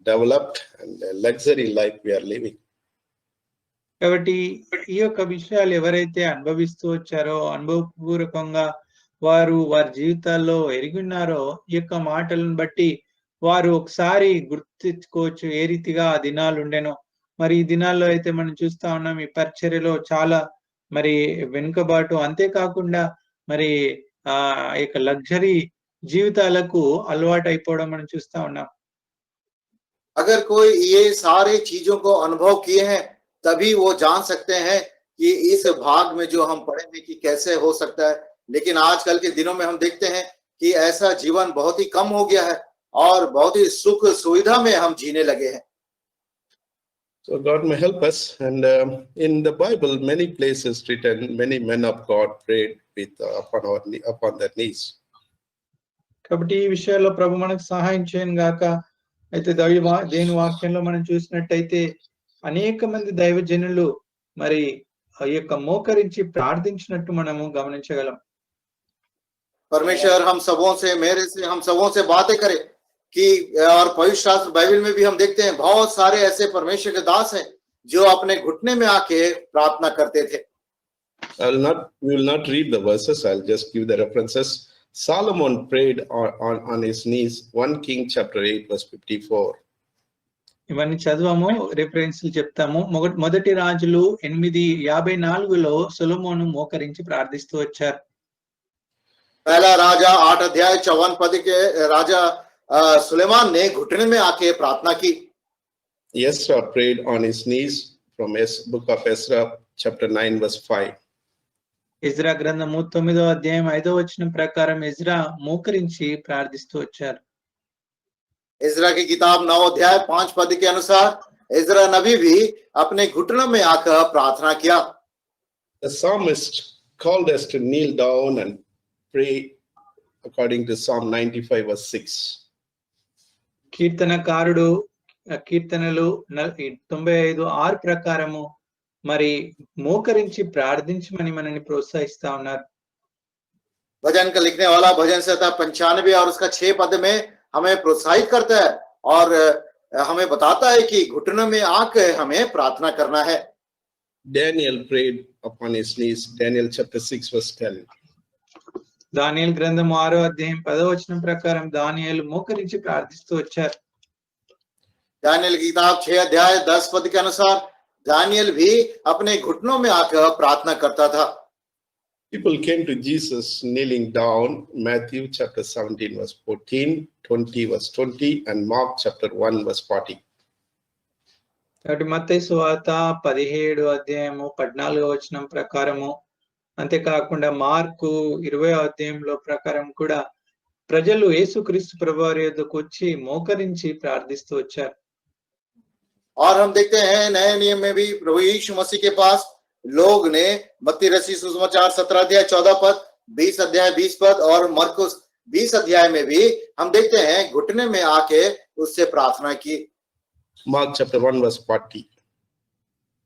developed and luxury life we are living. కాబట్టి ఈ యొక్క విషయాలు ఎవరైతే అనుభవిస్తూ వచ్చారో, అనుభవపూర్వకంగా వారి జీవితాల్లో ఎరిగిన్నారో, ఈ యొక్క మాటలను బట్టి వారు ఒకసారి గుర్తించుకోవచ్చు ఏ రీతిగా ఆ దినాలు ఉండెనో. మరి ఈ దినాల్లో అయితే మనం చూస్తా ఉన్నాం ఈ పరిచర్యలో చాలా మరి వెనుకబాటు, అంతేకాకుండా మరి ఆ యొక్క లగ్జరీ జీవితాలకు అలవాటు అయిపోవడం మనం చూస్తా ఉన్నాం. अगर कोई ये सारे चीजों को अनुभव किए हैं तभी वो जान सकते हैं कि इस भाग में जो हम पढ़े हैं कि कैसे हो सकता है। लेकिन आजकल के दिनों में हम देखते हैं कि ऐसा जीवन बहुत ही कम हो गया है और बहुत ही सुख सुविधा में हम जीने लगे हैं। So God may help us. And in the Bible, many places written, many men of God prayed with upon their knees. కాబట్టి ఈ విషయాల్లో ప్రభు మనకు సహాయం చేయను గాక. అయితే దేవుని వాక్యంలో మనం చూసినట్టయితే అనేక మంది దైవజనులు మరి ఆ యొక్క మోకరించి ప్రార్థించినట్టు మనము గమనించగలం. परमेश्वर हम सबों से हम सबों से बातें करे कि और पवित्र शास्त्र बाइबल में भी हम देखते हैं बहुत सारे ऐसे परमेश्वर के दास हैं जो अपने घुटने में आके प्रार्थना करते थे। We will not read the verses. I'll just give the references. Solomon prayed on his knees. 1 King chapter 8 verse 54. ఇవన్నీ చదువాము, రిఫరెన్స్లు చెప్తాము. మొదటి రాజులు 8:54లో సొలొమోను మోకరించి ప్రార్థిస్తూ వచ్చారు. पहला राजा 8 अध्याय 54 पद के राजा सुलेमान ने घुटने में आके प्रार्थना की। Ezra prayed on his knees from book of Ezra chapter 9 verse 5. ఇజ్రా గ్రంథము 9వ అధ్యాయం 5వ వచనం ప్రకారం ఇజ్రా మోకరించి ప్రార్థిస్తూ వచ్చారు. इजरा की किताब 9 अध्याय 5 पद के अनुसार इजरा नबी भी अपने घुटनों में आकर प्रार्थना किया। The psalmist called us to kneel down and pray according to Psalm 95 verse 6. కీర్తనకారుడు కీర్తనలు 95:6 ప్రకారము మరి మోకరించి ప్రార్థించమని మనల్ని ప్రోత్సహిస్తా ఉన్నారు. भजन का लिखने वाला भजन संहिता 95 और उसका 6 पद में हमें प्रोत्साहित करता है और हमें बताता है कि घुटनों में आकर हमें प्रार्थना करना है। Daniel prayed upon his knees. Daniel chapter 6 verse 10. దానియేలు గ్రంథం 6వ అధ్యాయం 10వ వచనం ప్రకారం దానియేలు మోకరించి ప్రార్థిస్తూ వచ్చారు. दानियल की किताब 6 अध्याय 10 पद के अनुसार दानियल भी अपने घुटनों में आकर प्रार्थना करता था। People came to Jesus kneeling down. Matthew chapter 17 verse 14, 20 verse 20 and Mark chapter 1 verse 40. కాబట్టి మత్తయి సువార్త 17వ అధ్యాయము 14వ వచనం ప్రకారము, అంతేకాకుండా మార్కు 20వ అధ్యాయంలో ప్రకారం కూడా ప్రజలు యేసుక్రీస్తు ప్రభువారి యొద్దకు వచ్చి మోకరించి ప్రార్థిస్తూ వచ్చారు. और हम देखते हैं नए नियम में भी प्रभु यीशु मसीह के पास लोग ने मत्ती रची सुसमाचार 17 अध्याय 14 पद 20 अध्याय 20 पद और मरकुस 20 अध्याय में भी हम देखते हैं घुटने में आके उससे प्रार्थना की। Mark chapter 1 verse 40.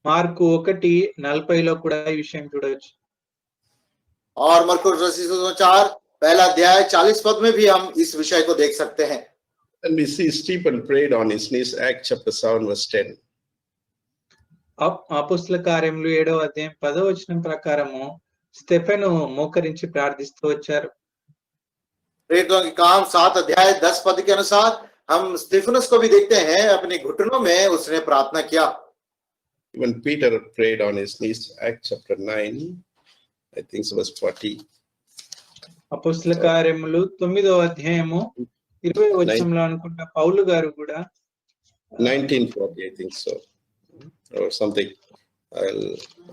మార్కు 1:40లో కూడా ఈ విషయం చూడవచ్చు. और मरकुस रचित सुसमाचार पहला अध्याय 40 पद में भी हम इस विषय को देख सकते हैं। And we see Stephen prayed on his knees, Acts chapter 7 verse 10. అపోస్తల కార్యములు 7వ అధ్యాయం 10వ వచనం ప్రకారము స్టెఫెను మోకరించి ప్రార్థిస్తూ వచ్చారు. प्रेरितों के काम 7 अध्याय 10 पद के अनुसार हम स्तिफनुस को भी देखते हैं, अपने घुटनों में उसने प्रार्थना किया। Even Peter prayed on his knees, Acts chapter 9, I think it was 40. అపోస్తల కార్యములు 9వ అధ్యాయము 20వ వచనంలో అనుకుంటా పౌలు గారు కూడా 1940, I think so, or something. I'll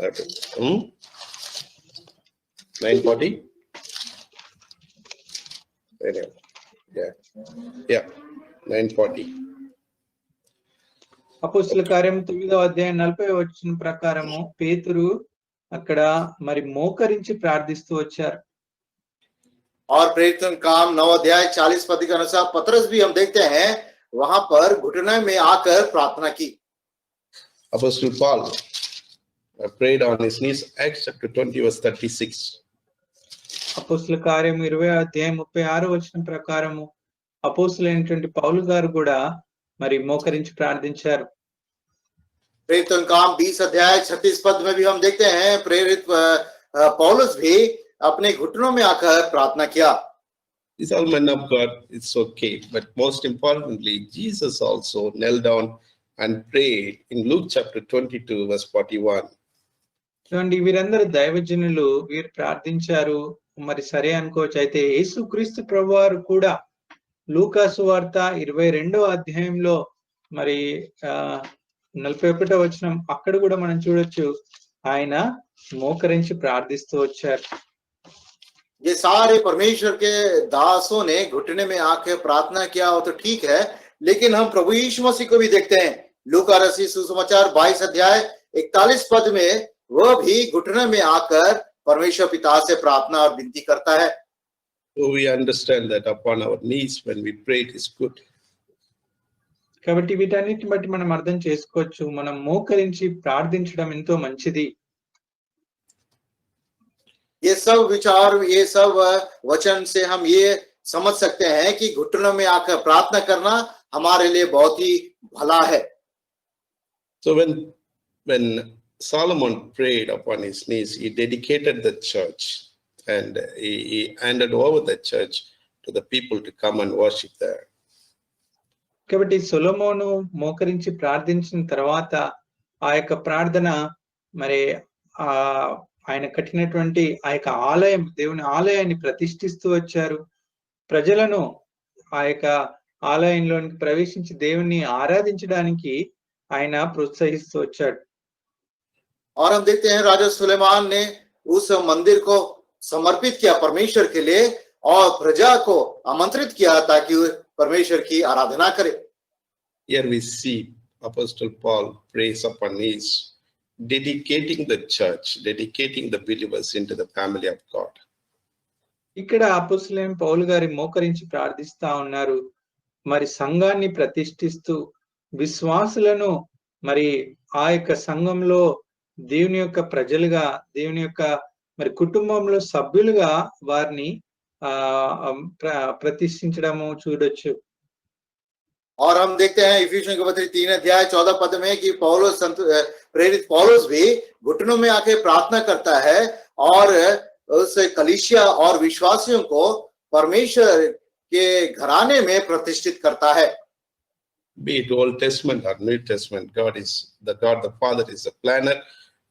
have to, 940. Anyway, yeah, 940. అపోస్తల కార్యం 9వ అధ్యాయం 40వ వచనం ప్రకారము పేతురు అక్కడ మరి మోకరించి ప్రార్థిస్తూ వచ్చారు. और प्रेरितों के काम 9 अध्याय 40 पद के अनुसार पतरस भी हम देखते हैं वहां पर घुटने में आकर प्रार्थना की। Apostle Paul prayed on his knees, Acts chapter 20 verse 36. అపోస్తల కార్యం 20వ అధ్యాయం 36వ వచనం ప్రకారము అపోస్తలుడైనటువంటి పౌలు గారు కూడా మరి మోకరించి ప్రార్థించారు. प्रेरितों के काम 20 अध्याय 36 पद में भी हम देखते हैं प्रेरित पौलुस भी अपने घुटनों में आकर प्रार्थना किया। These all men of God, it's okay. But most importantly, Jesus also knelt down and prayed in Luke chapter 22 verse 41. చూడండి, వీరందరూ దైవజనులు, వీరు ప్రార్థించారు, మరి సరే అనుకోవచ్చు. అయితే యేసుక్రీస్తు ప్రభువారు కూడా లూకా సువార్త 22వ అధ్యాయంలో మరి 41వ వచనం అక్కడ కూడా మనం చూడొచ్చు, ఆయన మోకరించి ప్రార్థిస్తూ వచ్చారు. ये सारे परमेश्वर के दासों ने घुटने में आकर प्रार्थना किया हो तो ठीक है, लेकिन हम प्रभु यीशु मसीह को भी देखते हैं लूका रचित सुसमाचार 22 अध्याय 41 पद में वह भी घुटने में आकर परमेश्वर पिता से प्रार्थना और विनती करता है। So we understand that upon our knees when we pray it is good. కాబట్టి వీటన్నిటిని బట్టి మనం అర్థం చేసుకోవచ్చు, మనం మోకరించి ప్రార్థించడం ఎంతో మంచిది. ये सब विचार, ये सब वचन से हम ये समझ सकते हैं कि घुटनों में आकर प्रार्थना करना हमारे लिए बहुत ही भला है। So when Solomon prayed upon his knees, he dedicated the church and he handed over the church to the people to come and worship there. కాబట్టి సొలొమోను మోకరించి ప్రార్థించిన తర్వాత ఆ యొక్క ప్రార్థన మరి ఆయన కట్టినటువంటి ఆ యొక్క ఆలయం, దేవుని ఆలయాన్ని ప్రతిష్ఠిస్తూ వచ్చారు. ప్రజలను ఆ యొక్క ఆలయంలోనికి ప్రవేశించి దేవుణ్ణి ఆరాధించడానికి ఆయన ప్రోత్సహిస్తూ వచ్చాడు. और हम देखते हैं राजा सुलेमान ने उस मंदिर को समर्पित किया परमेश्वर के लिए और प्रजा को आमंत्रित किया ताकि परमेश्वर की आराधना करे। Here we see Apostle Paul prays upon knees, dedicating the church, dedicating the believers into the family of God. ఇక్కడ అపోస్తలుడైన పౌలు గారి మోకరించి ప్రార్థిస్తా ఉన్నారు, మరి సంఘాన్ని ప్రతిష్ఠిస్తూ విశ్వాసులను మరి ఆ యొక్క సంఘంలో దేవుని యొక్క ప్రజలుగా, దేవుని యొక్క మరి కుటుంబంలో సభ్యులుగా వారిని ప్రతిష్ఠించడము చూడొచ్చు. और हम देखते हैं इफिसियों के पत्र 3 अध्याय 14 पद में कि पौलुस प्रेरित पौलुस भी घुटनों में आके प्रार्थना करता है और उस कलीसिया और विश्वासियों को परमेश्वर के घराने में प्रतिष्ठित करता है। Be it Old Testament or New Testament, God the Father is a planner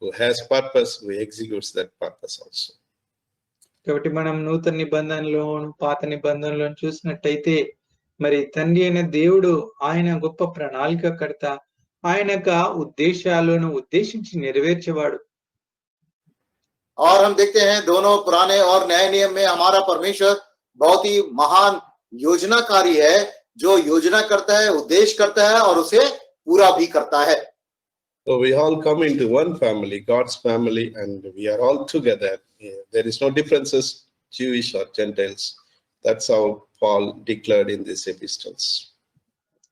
who has purpose, who executes that purpose also. కాబట్టి మనం నూతన నిబంధనలో పాత నిబంధనలో చూసినట్టయితే మరి తండ్రి అయిన దేవుడు ఆయన గొప్ప ప్రణాళికకర్త, ఆయన యొక్క ఉద్దేశాలను ఉద్దేశించి నెరవేర్చేవాడు. और हम देखते हैं दोनों पुराने और नए नियम में हमारा परमेश्वर बहुत ही महान योजनाकारी है, जो योजना करता है, उद्देश्य करता है और उसे पूरा भी करता है। So we all come into one family, God's family, and we are all together. There is no differences Jewish or Gentiles. That's how Paul declared in these epistles.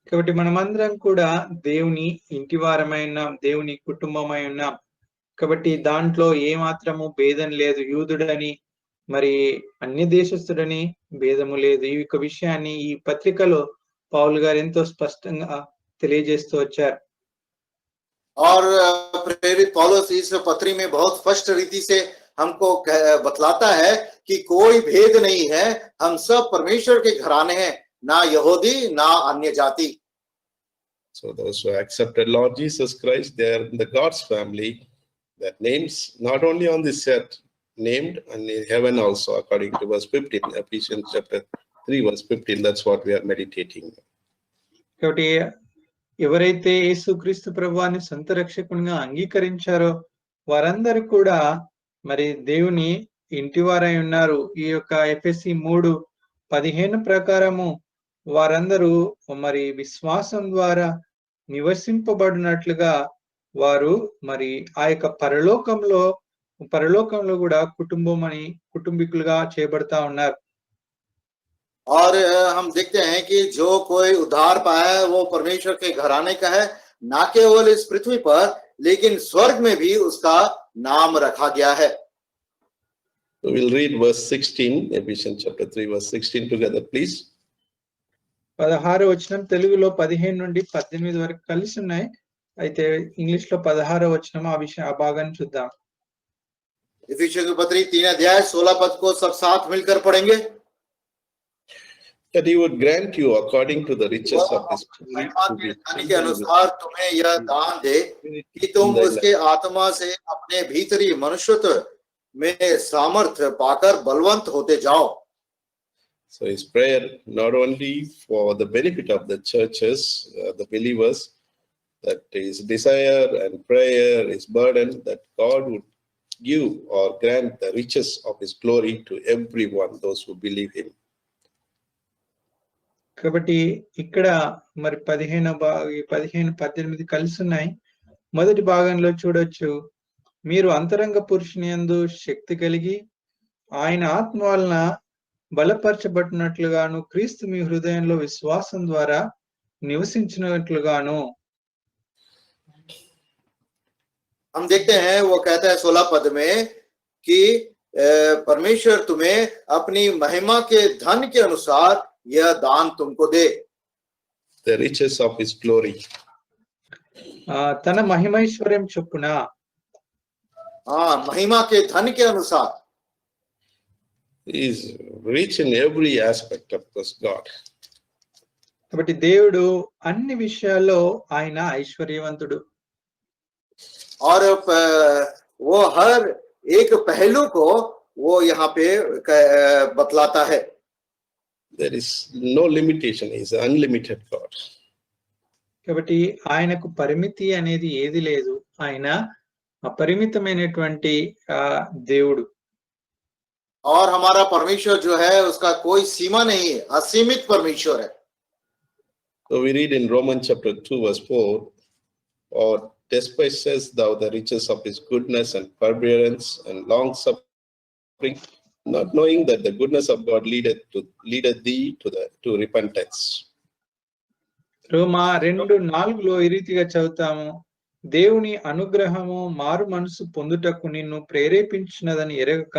కాబట్టి మనమందరం కూడా దేవుని ఇంటి వారమై ఉన్నాం, దేవుని కుటుంబమై ఉన్నాం. కాబట్టి దాంట్లో ఏ మాత్రము భేదం లేదు. యూదుడని మరి అన్య దేశస్థుడని భేదము లేదు. ఈ యొక్క విషయాన్ని ఈ పత్రికలో పౌలు గారు ఎంతో స్పష్టంగా తెలియజేస్తూ వచ్చారు. और प्रेरित पौलुस इस पत्री में बहुत स्पष्ट रीति से हमको बतलाता है कि कोई भेद नहीं है, हम सब परमेश्वर के घराने हैं, ना यहूदी ना अन्य जाति. So those who accepted Lord Jesus Christ, they are in the God's family. That names not only on this earth, named and in heaven also, according to verse 15, Ephesians chapter 3 verse 15. That's what we are meditating. కాబట్టి ఎవరైతే యేసుక్రీస్తు ప్రభువాన్ని సొంత రక్షకునిగా అంగీకరించారో వారందరూ కూడా మరి దేవుని ఇంటివారై ఉన్నారు. ఈ యొక్క ఎఫెసీ 3:15 ప్రకారము వారందరూ మరి విశ్వాసం ద్వారా నివసింపబడినట్లుగా వారు మరి ఆ యొక్క పరలోకంలో కూడా కుటుంబికులుగా చేయబడతా ఉన్నారు. और हम देखते हैं कि जो कोई उद्धार पाया है वो परमेश्वर के घराने का है, ना केवल इस पृथ्वी पर लेकिन स्वर्ग में भी उसका नाम रखा गया है. So we'll read verse 16, Ephesians chapter 3 verse 16 together, please. 16వ వచనం తెలుగులో 15 నుండి 18 వరకు కలిసి ఉన్నాయి. అయితే ఇంగ్లీష్ లో 16వ వచనం ఆ భాగాన్ని చూద్దాం. इफिसियों की पत्री 3 अध्याय 16 पद को सब साथ मिलकर पढ़ेंगे. That he would grant you according to the riches of his के अनुसार तुम्हें यह दान दे कि तुम उसके आत्मा से अपने भीतरी मनुष्यत्व में सामर्थ्य पाकर बलवंत होते जाओ. So his prayer not only for the benefit of the churches, the believers, that his desire and prayer, his burden, that God would give or grant the riches of his glory to everyone, those who believe him. కాబట్టి ఇక్కడ మరి 15-18 కలిసి ఉన్నాయి. మొదటి భాగంలో చూడొచ్చు, మీరు అంతరంగ పురుషుని యందు శక్తి కలిగి ఆయన ఆత్మ వలన బలపరచబడినట్లుగాను క్రీస్తు మీ హృదయంలో విశ్వాసం ద్వారా నివసించినట్లుగాను. हम देखते हैं वो कहता है 16 पद में कि परमेश्वर तुम्हें अपनी महिमा के धन के अनुसार यह दान तुमको दे. The riches of his glory. తన మహిమైశ్వర్యం చొప్పున. महिमा के धन के अनुसार. He is rich in every aspect of this God. కాబట్టి దేవుడు అన్ని విషయాల్లో ఆయన ఐశ్వర్యవంతుడు. और वो हर एक पहलू को वो यहाँ पे बतलाता है. There is no limitation. He is an unlimited God. కాబట్టి ఆయనకు పరిమితి అనేది ఏది లేదు. ఆయన అపరిమితమైనటువంటి దేవుడు. और हमारा परमेश्वर जो है उसका कोई सीमा नहीं है, असीमित परमेश्वर है. So we read in Romans chapter 2 verse 4, or despisest thou the riches of his goodness and forbearance and long suffering, not knowing that the goodness of God leadeth thee to repentance. రోమా 2:4లో ఈ రీతిగా చదువుతాము, దేవుని అనుగ్రహము మారు మనసు పొందుటకు నిన్ను ప్రేరేపించినదని ఎరగక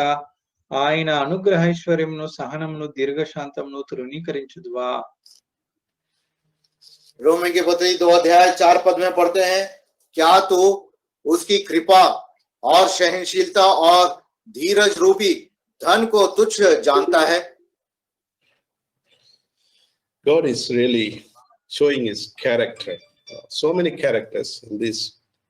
ఆయన అనుగ్రహైశ్వర్యమును సహనమును దీర్ఘశాంతమును తృణీకరించుదువా. रोमी के पत्री 2 अध्याय 4 पद में पढ़ते हैं, क्या तू उसकी कृपा और सहनशीलता और धीरज रूपी धन को तुच्छ जानता है. God is really showing his character. So many characters in this.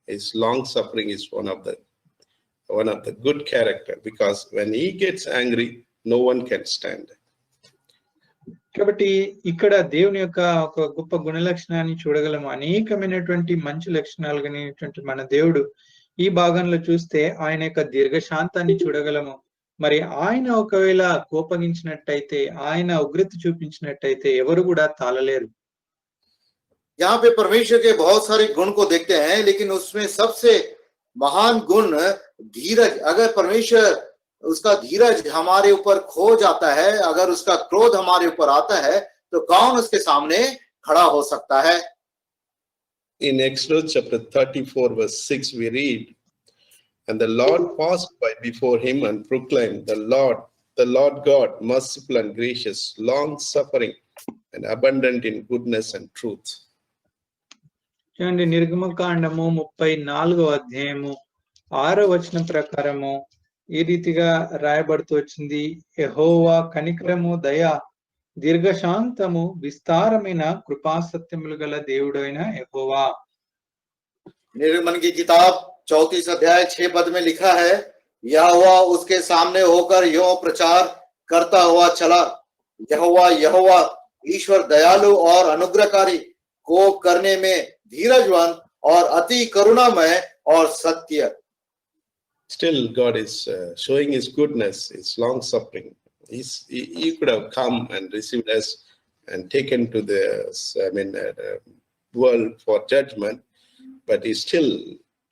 His long suffering is one of the good character, because when he gets angry, no one can stand. కాబట్టి ఇక్కడ దేవుని యొక్క ఒక గొప్ప గుణ లక్షణాన్ని చూడగలము. అనేకమైనటువంటి మంచి లక్షణాలు కలిగినటువంటి మన దేవుడు ఈ భాగంలో చూస్తే ఆయన యొక్క దీర్ఘశాంతాన్ని చూడగలము. మరి ఆయన ఒకవేళ కోపగించినట్టయితే, ఆయన ఉగ్రత చూపించినట్టయితే ఎవరు కూడా తాళలేరు. यहाँ पे परमेश्वर के बहुत सारे गुण को देखते हैं, लेकिन उसमें सबसे महान गुण धीरज. अगर परमेश्वर उसका धीरज हमारे ऊपर खो जाता है, अगर उसका क्रोध हमारे ऊपर आता है, तो कौन उसके सामने खड़ा हो सकता है? In Exodus chapter 34 verse 6 we read, and the Lord passed by before him and proclaimed, the Lord God, merciful and gracious, long suffering and abundant in goodness and truth. చూడండి, నిర్గమకాండము 34వ అధ్యాయము 6వ వచనం ప్రకారము ఈ రీతిగా రాయబడుతూ వచ్చింది. యెహోవా కనికరము, దయ, దీర్ఘశాంతము, విస్తారమైన కృపాసత్యములు గల దేవుడైన యెహోవా. निर्गमन की किताब 34 अध्याय 6 पद में लिखा है, यहोवा उसके सामने होकर यों प्रचार करता हुआ चला, यहोवा यहोवा ईश्वर दयालु और अनुग्रहकारी, को करने में धीरजवान और अति करुणामय और सत्य. Still God is showing his goodness, his long suffering. He could have come and received us and taken to the world for judgment, but he's still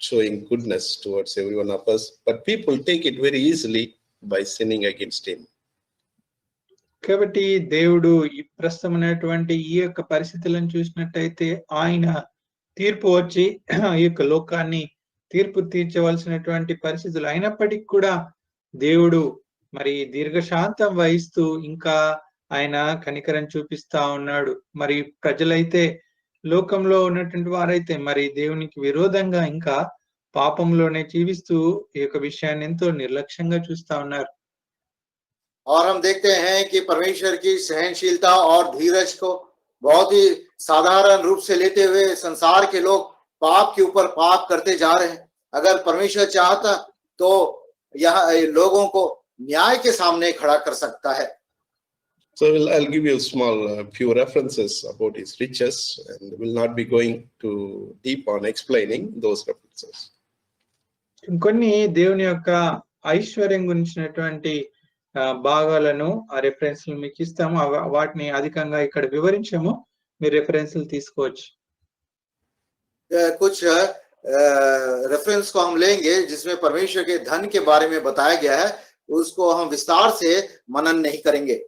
showing goodness towards every one of us. But people take it very easily by sinning against him. కాబట్టి దేవుడు ఈ ప్రస్తుతమైనటువంటి ఈ యొక్క పరిస్థితులను చూసినట్టయితే ఆయన తీర్పు వచ్చి ఈ యొక్క లోకాన్ని తీర్పు తీర్చవలసినటువంటి పరిస్థితులు అయినప్పటికీ కూడా దేవుడు మరి దీర్ఘశాంతం వహిస్తూ ఇంకా ఆయన కనికరం చూపిస్తా ఉన్నాడు. మరి ప్రజలైతే, లోకంలో ఉన్నటువంటి వారైతే మరి దేవునికి విరోధంగా ఇంకా పాపంలోనే జీవిస్తూ ఈ యొక్క విషయాన్ని ఎంతో నిర్లక్ష్యంగా చూస్తా ఉన్నారు. और हम देखते हैं कि परमेश्वर की सहनशीलता और धीरज को बहुत ही साधारण रूप से लेते हुए संसार के लोग पाप के ऊपर पाप करते जा रहे हैं. अगर परमेश्वर चाहता तो यह लोगों को न्याय के सामने खड़ा कर सकता है. So I'll give you a small few references about his riches, and will not be going too deep on explaining those references. కొన్ని దేవుని యొక్క ఐశ్వర్యం గురించినటువంటి భాగాలను ఆ రెఫరెన్స్లు మీకు ఇస్తాము. వాటిని అధికంగా ఇక్కడ వివరించాము, మీరు రెఫరెన్స్లు తీసుకోవచ్చు. कुछ रेफरेंस को हम लेंगे जिसमें परमेश्वर के धन के बारे में बताया गया है, उसको हम विस्तार से मनन नहीं करेंगे.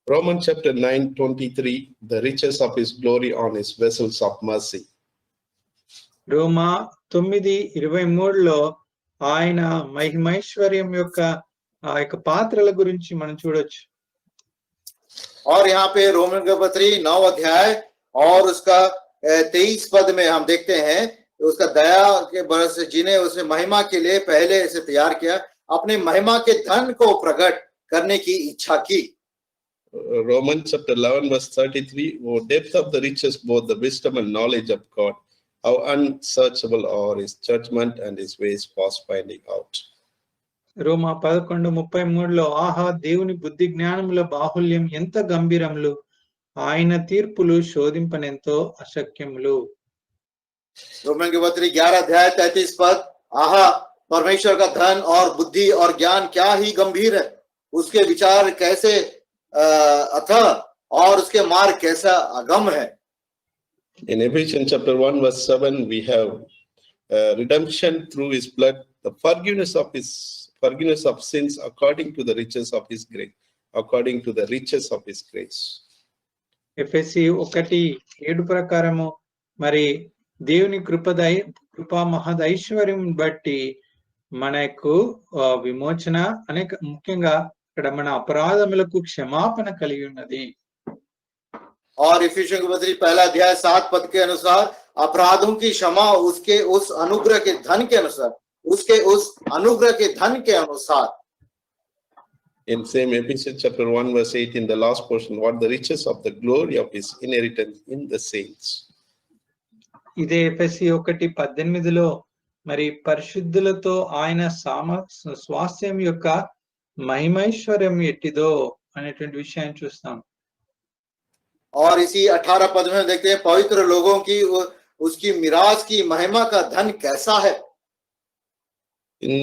Romans chapter 9:23, the riches of his glory on his vessels of mercy. రోమా 9:23లో ఆయన మహిమైశ్వర్యం యొక్క ఆ యొక్క పాత్రల గురించి మనం చూడొచ్చు. और यहाँ पे रोमन का पत्री 9 अध्याय और उसका 23 पद में हम देखते हैं, उसका दया के बरस जिन्हें उसने महिमा के लिए पहले से तैयार किया, अपने महिमा के धन को प्रकट करने की इच्छा की. Romans chapter 11 verse 33, oh depth of the riches, both the wisdom and knowledge of God, how unsearchable are his judgment and his ways past finding out. రోమా 11:33లో ఆహా దేవుని బుద్ధి జ్ఞానముల బాహుల్యం ఎంత గంభీరములు, ఆయన తీర్పులు శోధింపనెంతో అశక్యములు. रोमन के पत्री 11 अध्याय 33 पद, आहा परमेश्वर का धन और बुद्धि और ज्ञान क्या ही गंभीर है, उसके विचार कैसे अथाह और उसके मार्ग कैसा अगम है. In Ephesians chapter 1 verse 7, we have redemption through his blood, the forgiveness of sins according to the riches of his grace, according to the riches of his grace. ఎఫెసీ 1:7 ప్రకారము మరి దేవుని కృపా మహదైశ్వర్యం బట్టి మనకు విమోచన అనేక, ముఖ్యంగా ఇక్కడ మన అపరాధములకు క్షమాపణ కలిగి ఉన్నది. और इफिसियों की पत्री 1 अध्याय 7 पद के अनुसार अपराधों की क्षमा उसके उस अनुग्रह के धन के अनुसार, उसके उस अनुग्रह के धन के अनुसार. In same Ephesians chapter 1 verse 8, in the last portion, what the riches of the glory of his inheritance in the saints. ఇదే ఎఫెసీ 1:18లో మరి పరిశుద్ధులతో ఆయన స్వాస్థ్యం యొక్క మహిమైశ్వర్యం ఎట్టిదో అనేటువంటి విషయాన్ని చూస్తాం. और इसी 18 पद में देखते हैं, पवित्र लोगों की उसकी मिराज की महिमा का धन कैसा है. In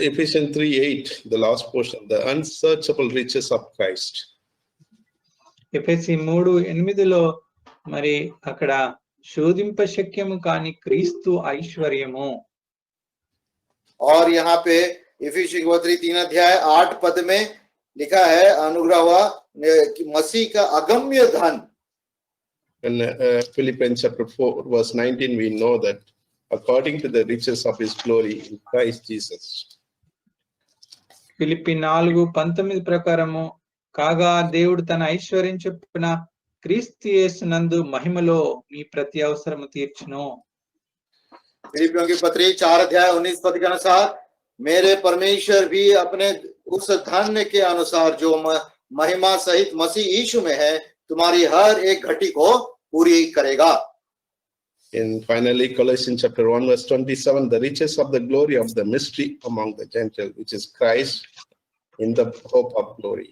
Ephesians 3:8, the last portion, the unsearchable riches of Christ. ఎఫెసీ 3:8లో మరి అక్కడ శోధింప శక్యము కాని క్రీస్తు ఐశ్వర్యము. और यहाँ पे इफिसियों के पत्री 3 अध्याय 8 पद में लिखा है अनुग्रह हुआ कि मसीह का अगम्य धन। In Philippians chapter 4 verse 19 we know that according to the riches of his glory in Christ Jesus. Philippi 4:19 ప్రకారము కాగా దేవుడు తన ఐశ్వర్యం చొప్పున క్రీస్తు యేసునందు మహిమలో మీ ప్రతి అవసరము తీర్చును। फिलिपियों की पत्री 4 अध्याय 19 पद के अनुसार मेरे परमेश्वर भी अपने उस धन्य के अनुसार जो महिमा सहित मसीह यीशु में है तुम्हारी हर एक घटी को पूरी करेगा। And finally Colossians chapter 1 verse 27, the riches of the glory of the mystery among the Gentiles, which is Christ in the hope of glory.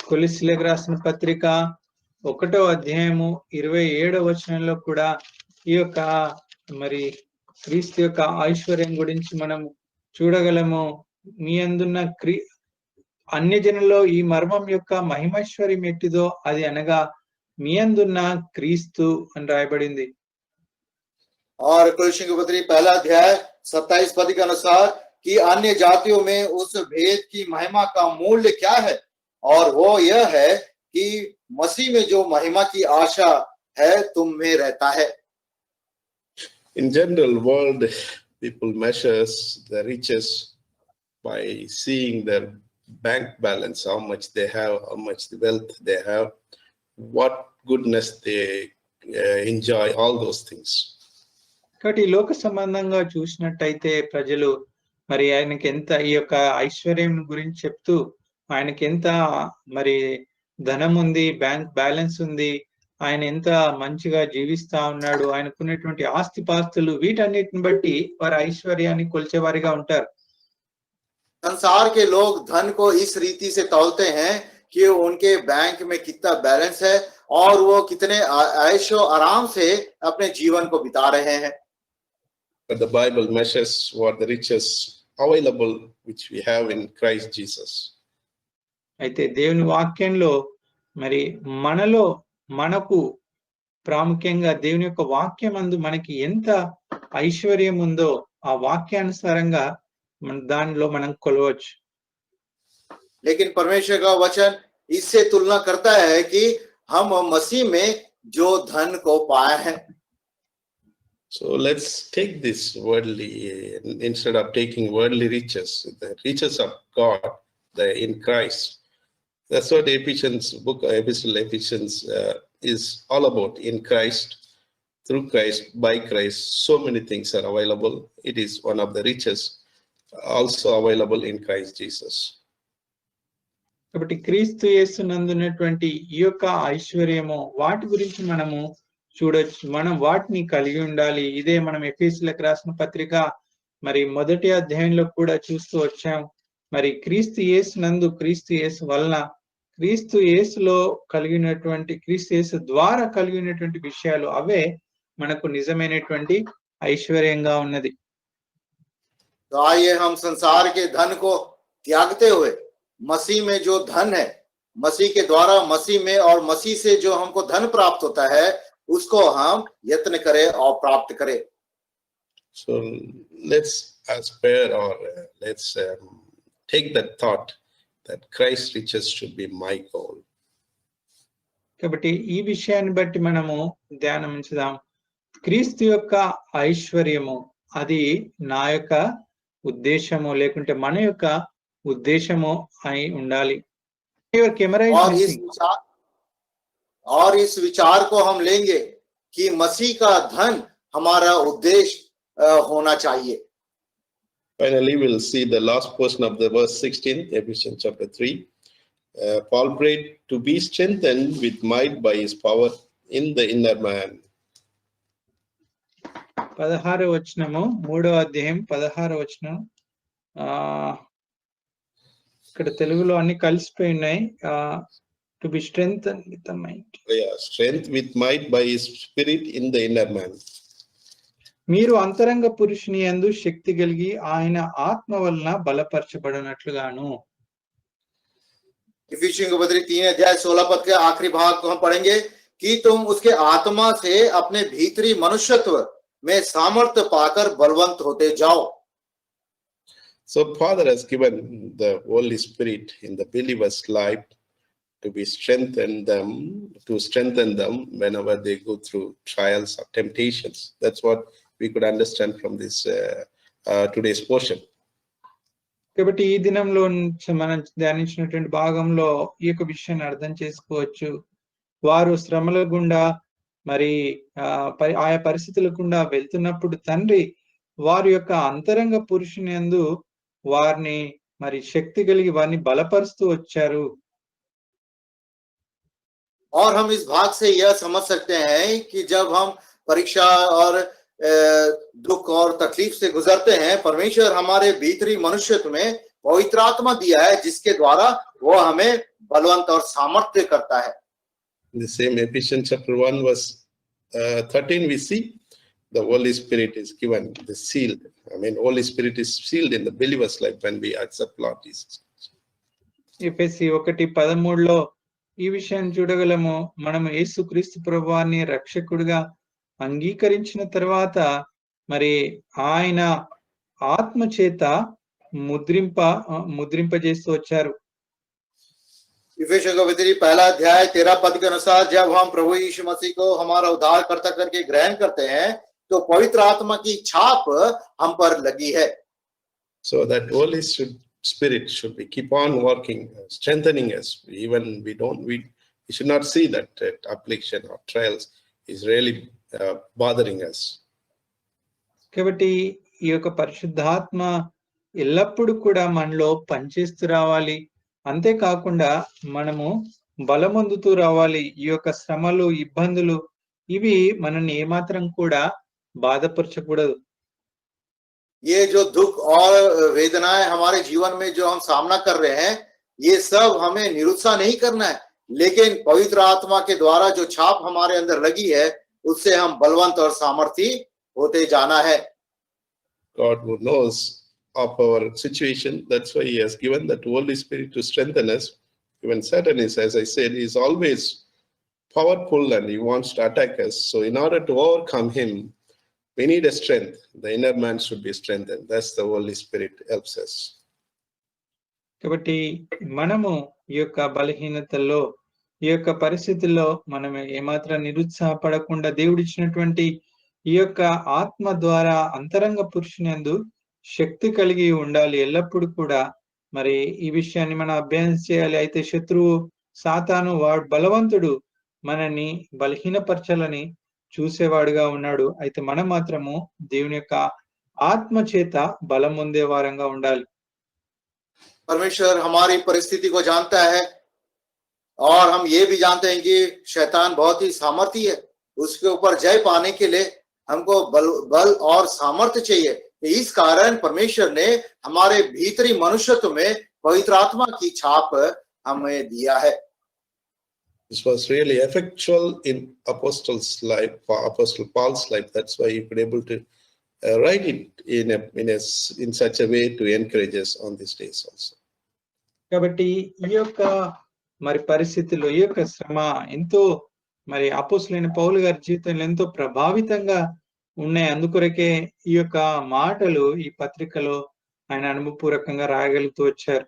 కొలస్సీలకు రాసిన పత్రిక 1వ అధ్యాయము 27వ వచనంలో కూడా ఈ యొక్క మరి క్రీస్తు యొక్క ఐశ్వర్యం గురించి మనం చూడగలము। మీ అందున్న అన్యజనుల్లో ఈ మర్మం యొక్క మహిమైశ్వర్యం ఎట్టిదో అది అనగా మీ అందున్న క్రీస్తు అని రాయబడింది। और कोलोसियों की पत्री 1 अध्याय 27 पद के अनुसार कि अन्य जातियों में उस भेद की महिमा का मूल्य क्या है, और वो यह है कि मसीह में जो महिमा की आशा है तुम में रहता है। In general world people measures the riches by seeing their bank balance, how much they have, how much wealth they have, what goodness they enjoy, all those things. కాబట్టి లోక సంబంధంగా చూసినట్టయితే ప్రజలు మరి ఆయనకి ఎంత ఈ యొక్క ఐశ్వర్యం గురించి చెప్తూ ఆయనకి ఎంత మరి ధనం ఉంది, బ్యాంక్ బ్యాలెన్స్ ఉంది, ఆయన ఎంత మంచిగా జీవిస్తా ఉన్నాడు, ఆయనకున్నటువంటి ఆస్తిపాస్తులు, వీటన్నిటిని బట్టి వారి ఐశ్వర్యాన్ని కొలిచేవారిగా ఉంటారు। संसार के लोग धन को इस रीति से तौलते हैं कि उनके बैंक में कितना बैलेंस है और वो कितने ऐशो आराम से अपने जीवन को बिता रहे हैं। But the Bible measures what the riches available which we have in Christ Jesus. అయితే దేవుని వాక్యంలో మరి మనకు ప్రాముఖ్యంగా దేవుని యొక్క వాక్యమందు మనకి ఎంత ఐశ్వర్యం ఉందో ఆ వాక్యానుసారంగా దానిలో మనం కొలవచ్చు। लेकिन परमेश्वर का वचन इससे तुलना करता है कि हम मसीह में जो धन को पाए हैं। So let's take this worldly instead of taking worldly riches, the riches of God, in Christ. That's what Epistle Ephesians is all about. In Christ, through Christ, by Christ, so many things are available. It is one of the riches also available in Christ Jesus. కాబట్టి క్రీస్తు యేసునందున్నటువంటి ఈ యొక్క ఐశ్వర్యము వాటి గురించి మనము చూడొచ్చు, మనం వాటిని కలిగి ఉండాలి। ఇదే మనం ఎఫెసీయులకు రాసిన పత్రిక మరి 1వ అధ్యాయంలో కూడా చూస్తూ వచ్చాం। మరి క్రీస్తు యేసునందు, క్రీస్తు యేసు వలన, క్రీస్తు యేసులో కలిగినటువంటి, క్రీస్తు యేసు ద్వారా కలిగినటువంటి విషయాలు అవే మనకు నిజమైనటువంటి ఐశ్వర్యంగా ఉన్నది। तो आइए हम संसार के धन को त्यागते हुए मसीह में जो धन है, मसीह के द्वारा, मसीह में और मसीह से जो हमको धन प्राप्त होता है उसको हम यत्न करें और प्राप्त करें। So let's aspire or let's take that thought that Christ's riches should be my goal. కాబట్టి ఈ విషయాన్ని బట్టి మనము ధ్యానించుదాం। క్రీస్తు యొక్క ఐశ్వర్యము అది నా యొక్క ఉద్దేశము, లేకుంటే మన యొక్క ఉద్దేశము అయి ఉండాలి। और इस विचार को हम लेंगे कि मसीह का धन हमारा उद्देश्य होना चाहिए। Finally, we'll see the last portion of the verse 16, Ephesians chapter 3. Paul prayed to be strengthened with might by his power in the inner man. 16వ వచనము, 3వ అధ్యాయం 16వ వచనం। ఇక్కడ తెలుగులో అన్ని కలిసిపోయి ఉన్నాయి। To be strengthened with the might, strength with might by his spirit in the inner man. మీరు అంతరంగ పురుషుని యందు శక్తి కలిగి ఆయన ఆత్మ వలన బలపరచబడినట్లుగాను। इफिसियों के पत्री 3 अध्याय 16 पद के आखिरी भाग को हम पढ़ेंगे कि तुम उसके आत्मा से अपने भीतरी मनुष्यत्व में सामर्थ्य पाकर बलवंत होते जाओ। So Father has given the Holy Spirit in the believer's life to be to strengthen them whenever they go through trials or temptations. That's what we could understand from this today's portion. కాబట్టి ఈ దినంలో మనం ధ్యానించినటువంటి భాగంలో ఈ యొక్క విషయాన్ని అర్థం చేసుకోవచ్చు. వారు శ్రమల గుండా మరి ఆయా పరిస్థితుల గుండా వెళ్తున్నప్పుడు తండ్రి వారి యొక్క అంతరంగ పురుషుని యందు వారిని మరి శక్తి కలిగి వారిని బలపరుస్తూ వచ్చారు. और हम इस भाग से यह समझ सकते हैं कि जब हम परीक्षा और दुख और तकलीफ से गुजरते हैं, परमेश्वर हमारे भीतरी मनुष्यत्व में पवित्र आत्मा दिया है जिसके द्वारा वो हमें बलवंत और सामर्थ्य करता है. In the same Ephesians chapter 1 verse 13 we see the Holy Spirit is given the seal. I mean, Holy Spirit is sealed in the believer's life when we accept Lord Jesus. ఎఫెసీ 1:13లో ఈ విషయాన్ని చూడగలము. మనము యేసుక్రీస్తు ప్రభువాన్ని రక్షకుడిగా అంగీకరించిన తర్వాత మరి ఆయన ఆత్మ చేత ముద్రింపజేస్తూ వచ్చారు. इफिसियों का पत्री 1 अध्याय 13 पद के अनुसार जब हम प्रभु यीशु मसीह को हमारा उद्धारकर्ता करके ग्रहण करते हैं तो पवित्र आत्मा की छाप हम पर लगी है. So that Holy Spirit should be keep on working, strengthening us. Even we should not see that affliction or trials is really bothering us. కాబట్టి ఈ యొక్క పరిశుద్ధాత్మ ఎల్లప్పుడూ కూడా మనలో పనిచేస్తూ రావాలి. అంతేకాకుండా మనము బలమొందుతూ రావాలి. ఈ యొక్క శ్రమలు ఇబ్బందులు ఇవి మనల్ని ఏమాత్రం కూడా బాధపరచకూడదు. ये जो दुख और वेदनाएं हमारे जीवन में जो हम सामना कर रहे हैं, ये सब हमें निरुत्साह नहीं करना है, लेकिन पवित्र आत्मा के द्वारा जो छाप हमारे अंदर लगी है उससे हम बलवंत और सामर्थी होते जाना है. God who knows of our situation, that's why he has given that Holy Spirit to strengthen us. Even Satan is, as I said, is always powerful and he wants to attack us. So in order to overcome him, we need a strength. The inner man should be strengthened. That's the Holy Spirit helps us. కాబట్టి మనము ఈ యొక్క బలహీనతల్లో ఈ యొక్క పరిస్థితుల్లో మనం ఏమాత్రం నిరుత్సాహపడకుండా దేవుడిచ్చినటువంటి ఈ యొక్క ఆత్మ ద్వారా అంతరంగ పురుషునందు శక్తి కలిగి ఉండాలి. ఎల్లప్పుడూ కూడా మరి ఈ విషయాన్ని మనం అభ్యాసం చేయాలి. అయితే శత్రువు సాతాను వాడు బలవంతుడు, మనని బలహీనపరచాలని చూసేవాడుగా ఉన్నాడు. అయితే మనం మాత్రము దేవుని యొక్క ఆత్మ చేత బలం పొందే వారంగా ఉండాలి. परमेश्वर हमारी परिस्थिति को जानता है और हम ये भी जानते हैं कि शैतान बहुत ही सामर्थी है. उसके ऊपर जय पाने के लिए हमको बल और सामर्थ्य चाहिए. इस कारण परमेश्वर ने हमारे भीतरी मनुष्यत्व में पवित्र आत्मा की छाप हमें दिया है. This was really effectual in Apostle's life, Apostle Paul's life. That's why he could able to write it in such a way to encourage us on these days also. కాబట్టి ఈ యొక్క మరి పరిస్థితుల్లో ఈ యొక్క శ్రమ ఎంతో మరి అపోస్తలుడైన పౌలు గారి జీవితంలో ఎంతో ప్రభావితంగా ఉన్నాయి. అందుకొరకే ఈ యొక్క మాటలు ఈ పత్రికలో ఆయన అనుభవపూర్వకంగా రాయగలుగుతూ వచ్చారు.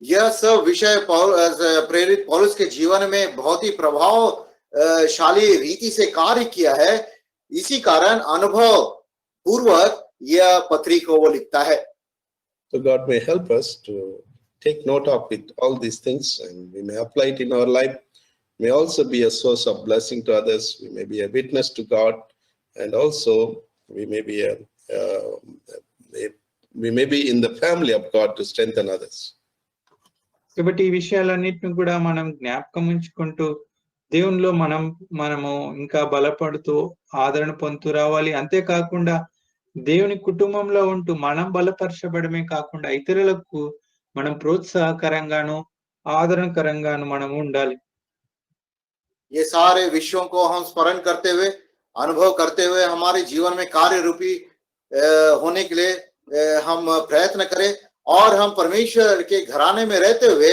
यह सब विषय प्रेरित पौलुस के जीवन में बहुत ही प्रभावशाली रीति से कार्य किया है. इसी कारण अनुभव पूर्वक यह पत्री को वो लिखता है. So God may help us to take note of it, all these things, and we may apply it in our life. May also be a source of blessing to others. We may be a witness to God, and also we may be in the family of God to strengthen others. కాబట్టి ఈ విషయాలన్నిటిని కూడా మనం జ్ఞాపకం ఉంచుకుంటూ దేవునిలో మనము ఇంకా బలపడుతూ ఆదరణ పొందుతూ రావాలి. అంతేకాకుండా దేవుని కుటుంబంలో ఉంటూ మనం బలపరచబడమే కాకుండా ఇతరులకు మనం ప్రోత్సాహకరంగాను ఆదరణకరంగాను మనము ఉండాలి. ये सारे विषयों को हम स्मरण करते हुए अनुभव करते हुए हमारे जीवन में कार्य रूपी होने के लिए हम प्रयत्न करें और हम परमेश्वर के घराने में रहते हुए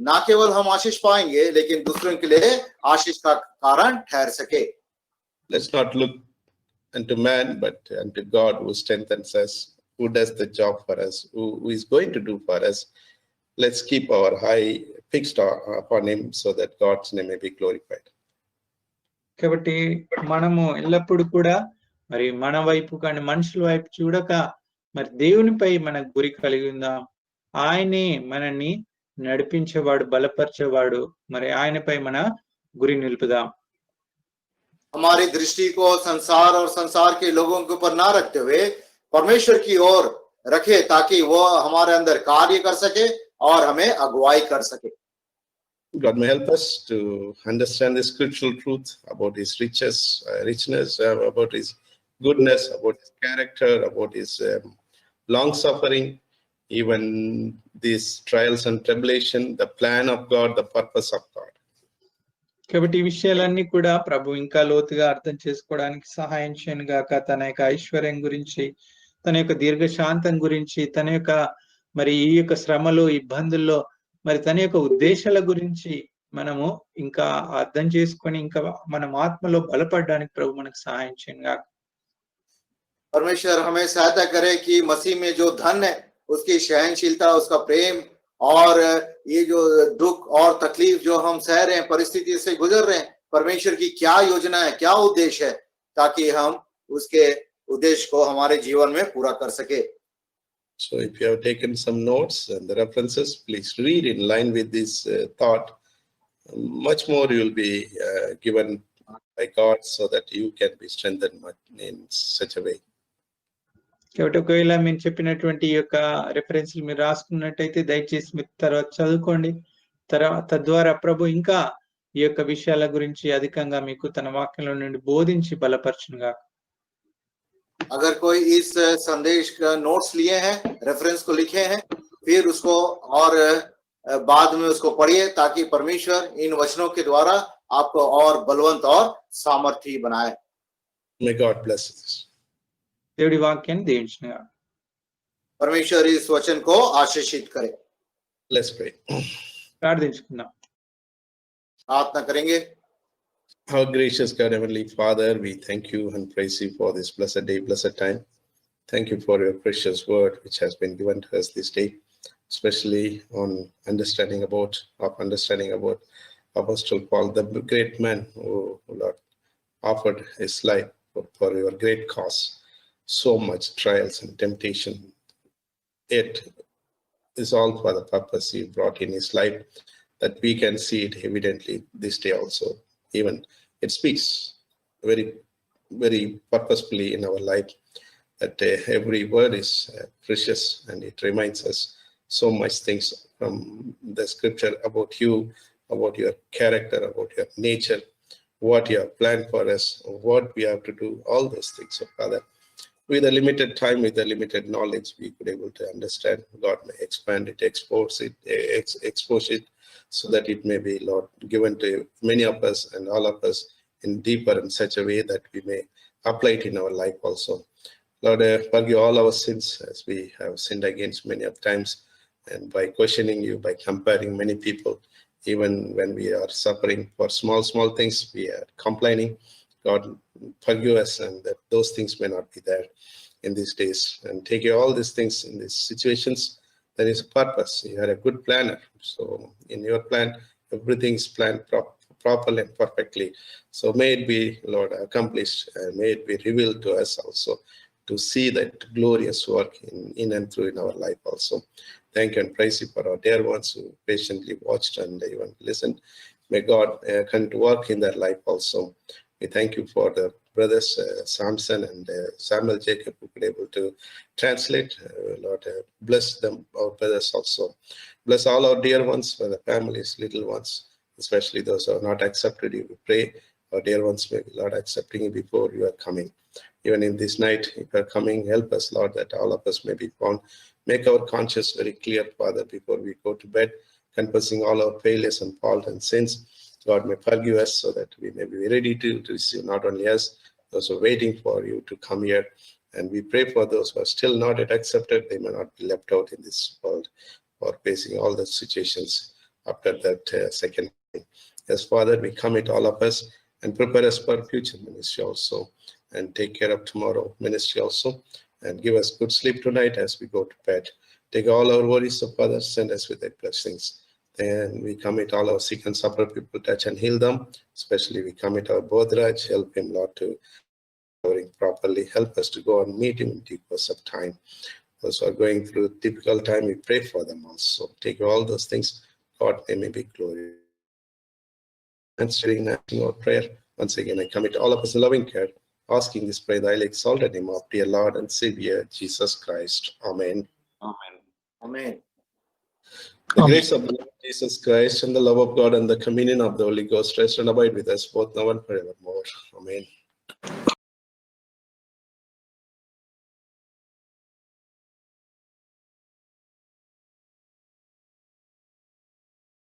ना केवल हम आशीष पाएंगे लेकिन दूसरों के लिए आशीष का कारण ठहर सके. Let's not look unto man but unto God who strengthens us. who does the job for us, who is going to do for us. Let's keep our eye fixed upon him so that God's name may be glorified. కాబట్టి మనము ఎల్లప్పుడూ కూడా మరి మన వైపు కానీ మనుషుల వైపు చూడక మరి దేవునిపై మన గురి కలిగి ఉందాం. ఆయనే మనల్ని నడిపించేవాడు, బలపరిచేవాడు. మరి ఆయనపై మన గురి నిలుపుదాం. हमारी दृष्टि को संसार और संसार के लोगों के ऊपर ना रखते हुए परमेश्वर की ओर रखे, ताकि वो हमारे अंदर कार्य कर सके और हमें अगुवाई कर सके. God may help us to understand the scriptural truth about his richness, about his goodness, about his character, about his long suffering, even these trials and tribulation, the plan of God, the purpose of God. కాబట్టి ఈ విషయాలన్నీ కూడా ప్రభు ఇంకా లోతుగా అర్థం చేసుకోవడానికి సహాయం చేయను గాక. తన యొక్క ఐశ్వర్యం గురించి, తన యొక్క దీర్ఘశాంతం గురించి, తన యొక్క మరి ఈ యొక్క శ్రమలు, ఇబ్బందుల్లో మరి తన యొక్క ఉద్దేశాల గురించి మనము ఇంకా అర్థం చేసుకొని ఇంకా మనం ఆత్మలో బలపడడానికి ప్రభు మనకు సహాయం చేయను గాక. परमेश्वर हमें सहायता करे कि मसीह में जो धन है, उसकी सहनशीलता, उसका प्रेम, और ये जो दुख और तकलीफ जो हम सह रहे हैं, परिस्थिति से गुजर रहे हैं, परमेश्वर की क्या योजना है, क्या उद्देश्य है, ताकि हम उसके उद्देश्य को हमारे जीवन में पूरा कर सके. So if you have taken some notes and the references, please read in line with this thought. Much more you will be given by God so that you can be strengthened in such a way. కాబట్టి ఒకవేళ మేము చెప్పినటువంటి ఈ యొక్క రెఫరెన్స్లు మీరు రాసుకున్నట్టయితే దయచేసి మీరు తర్వాత చదువుకోండి. తద్వారా ప్రభు ఇంకా ఈ యొక్క విషయాల గురించి అధికంగా మీకు తన వాక్యంలో నుండి బోధించి బలపరచునుగా. अगर कोई इस संदेश का नोट्स लिए हैं, रेफरेंस को लिखे हैं, फिर उसको और बाद में उसको पढ़िए, ताकि परमेश्वर इन वचनों के द्वारा आपको और बलवंत और सामर्थी बनाए. May God bless us. దేవుడి వాక్యాన్ని దీవించునుగా. परमेश्वर इस वचन को आशीषित करे. Let's pray. ప్రార్థించుకుందాం. प्रार्थना करेंगे. Our gracious God, Heavenly Father, we thank you and praise you for this blessed day, blessed time. Thank you for your precious word which has been given to us this day, especially on understanding about Apostle Paul, the great man who, Lord, offered his life for your great cause. So much trials and temptation. It is all for the purpose you brought in his life, that we can see it evidently this day also. Even it speaks very, very purposefully in our life, that every word is precious, and it reminds us so much things from the scripture about you, about your character, about your nature, what you have planned for us, what we have to do, all those things. So Father, with a limited time, with a limited knowledge, we could able to understand. God may expand it, expose it, so that it may be, Lord, given to many of us and all of us in deeper and such a way that we may apply it in our life also. Lord, forgive all our sins as we have sinned against many of times, and by questioning you, by comparing many people, even when we are suffering for small things, we are complaining. God, forgive us, and that those things may not be there in these days. And take all these things in these situations. There is a purpose. You are a good planner. So in your plan, everything is planned properly and perfectly. So may it be, Lord, accomplished, and may it be revealed to us also, to see that glorious work in and through in our life also. Thank you and praise you for our dear ones who patiently watched and even listened. May God come to work in their life also. We thank you for the brothers Samson and Samuel Jacob, who were able to translate. Lord, bless them, our brothers also. Bless all our dear ones, for the families, little ones, especially those who are not accepted you. We pray our dear ones may be, Lord, accepting you before you are coming. Even in this night, if you are coming, help us, Lord, that all of us may be found. Make our conscience very clear, Father, before we go to bed, confessing all our failures and faults and sins. God may forgive us, so that we may be ready to receive not only us, those who are waiting for you to come here. And we pray for those who are still not yet accepted, they may not be left out in this world, or facing all the situations after that second thing. Yes, Father, we commit all of us and prepare us for future ministry also, and take care of tomorrow ministry also. and give us good sleep tonight as we go to bed. Take all our worries, so Father, send us with their blessings. And we commit all our sick and suffer people, touch and heal them. Especially we commit our Bodhraj, help him, Lord, to recovering properly. Help us to go and meet him in due course of time. Those who are going through a difficult time, we pray for them also. Take all those things, God, they may be glory. Answering our prayer, once again, I commit all of us in loving care, asking this prayer, the highly exalted name of dear Lord and Savior, Jesus Christ. Amen. Amen. Amen. The Amen. grace of the Lord Jesus Christ and the love of God and the communion of the Holy Ghost rest and abide with us both now and forevermore. Amen.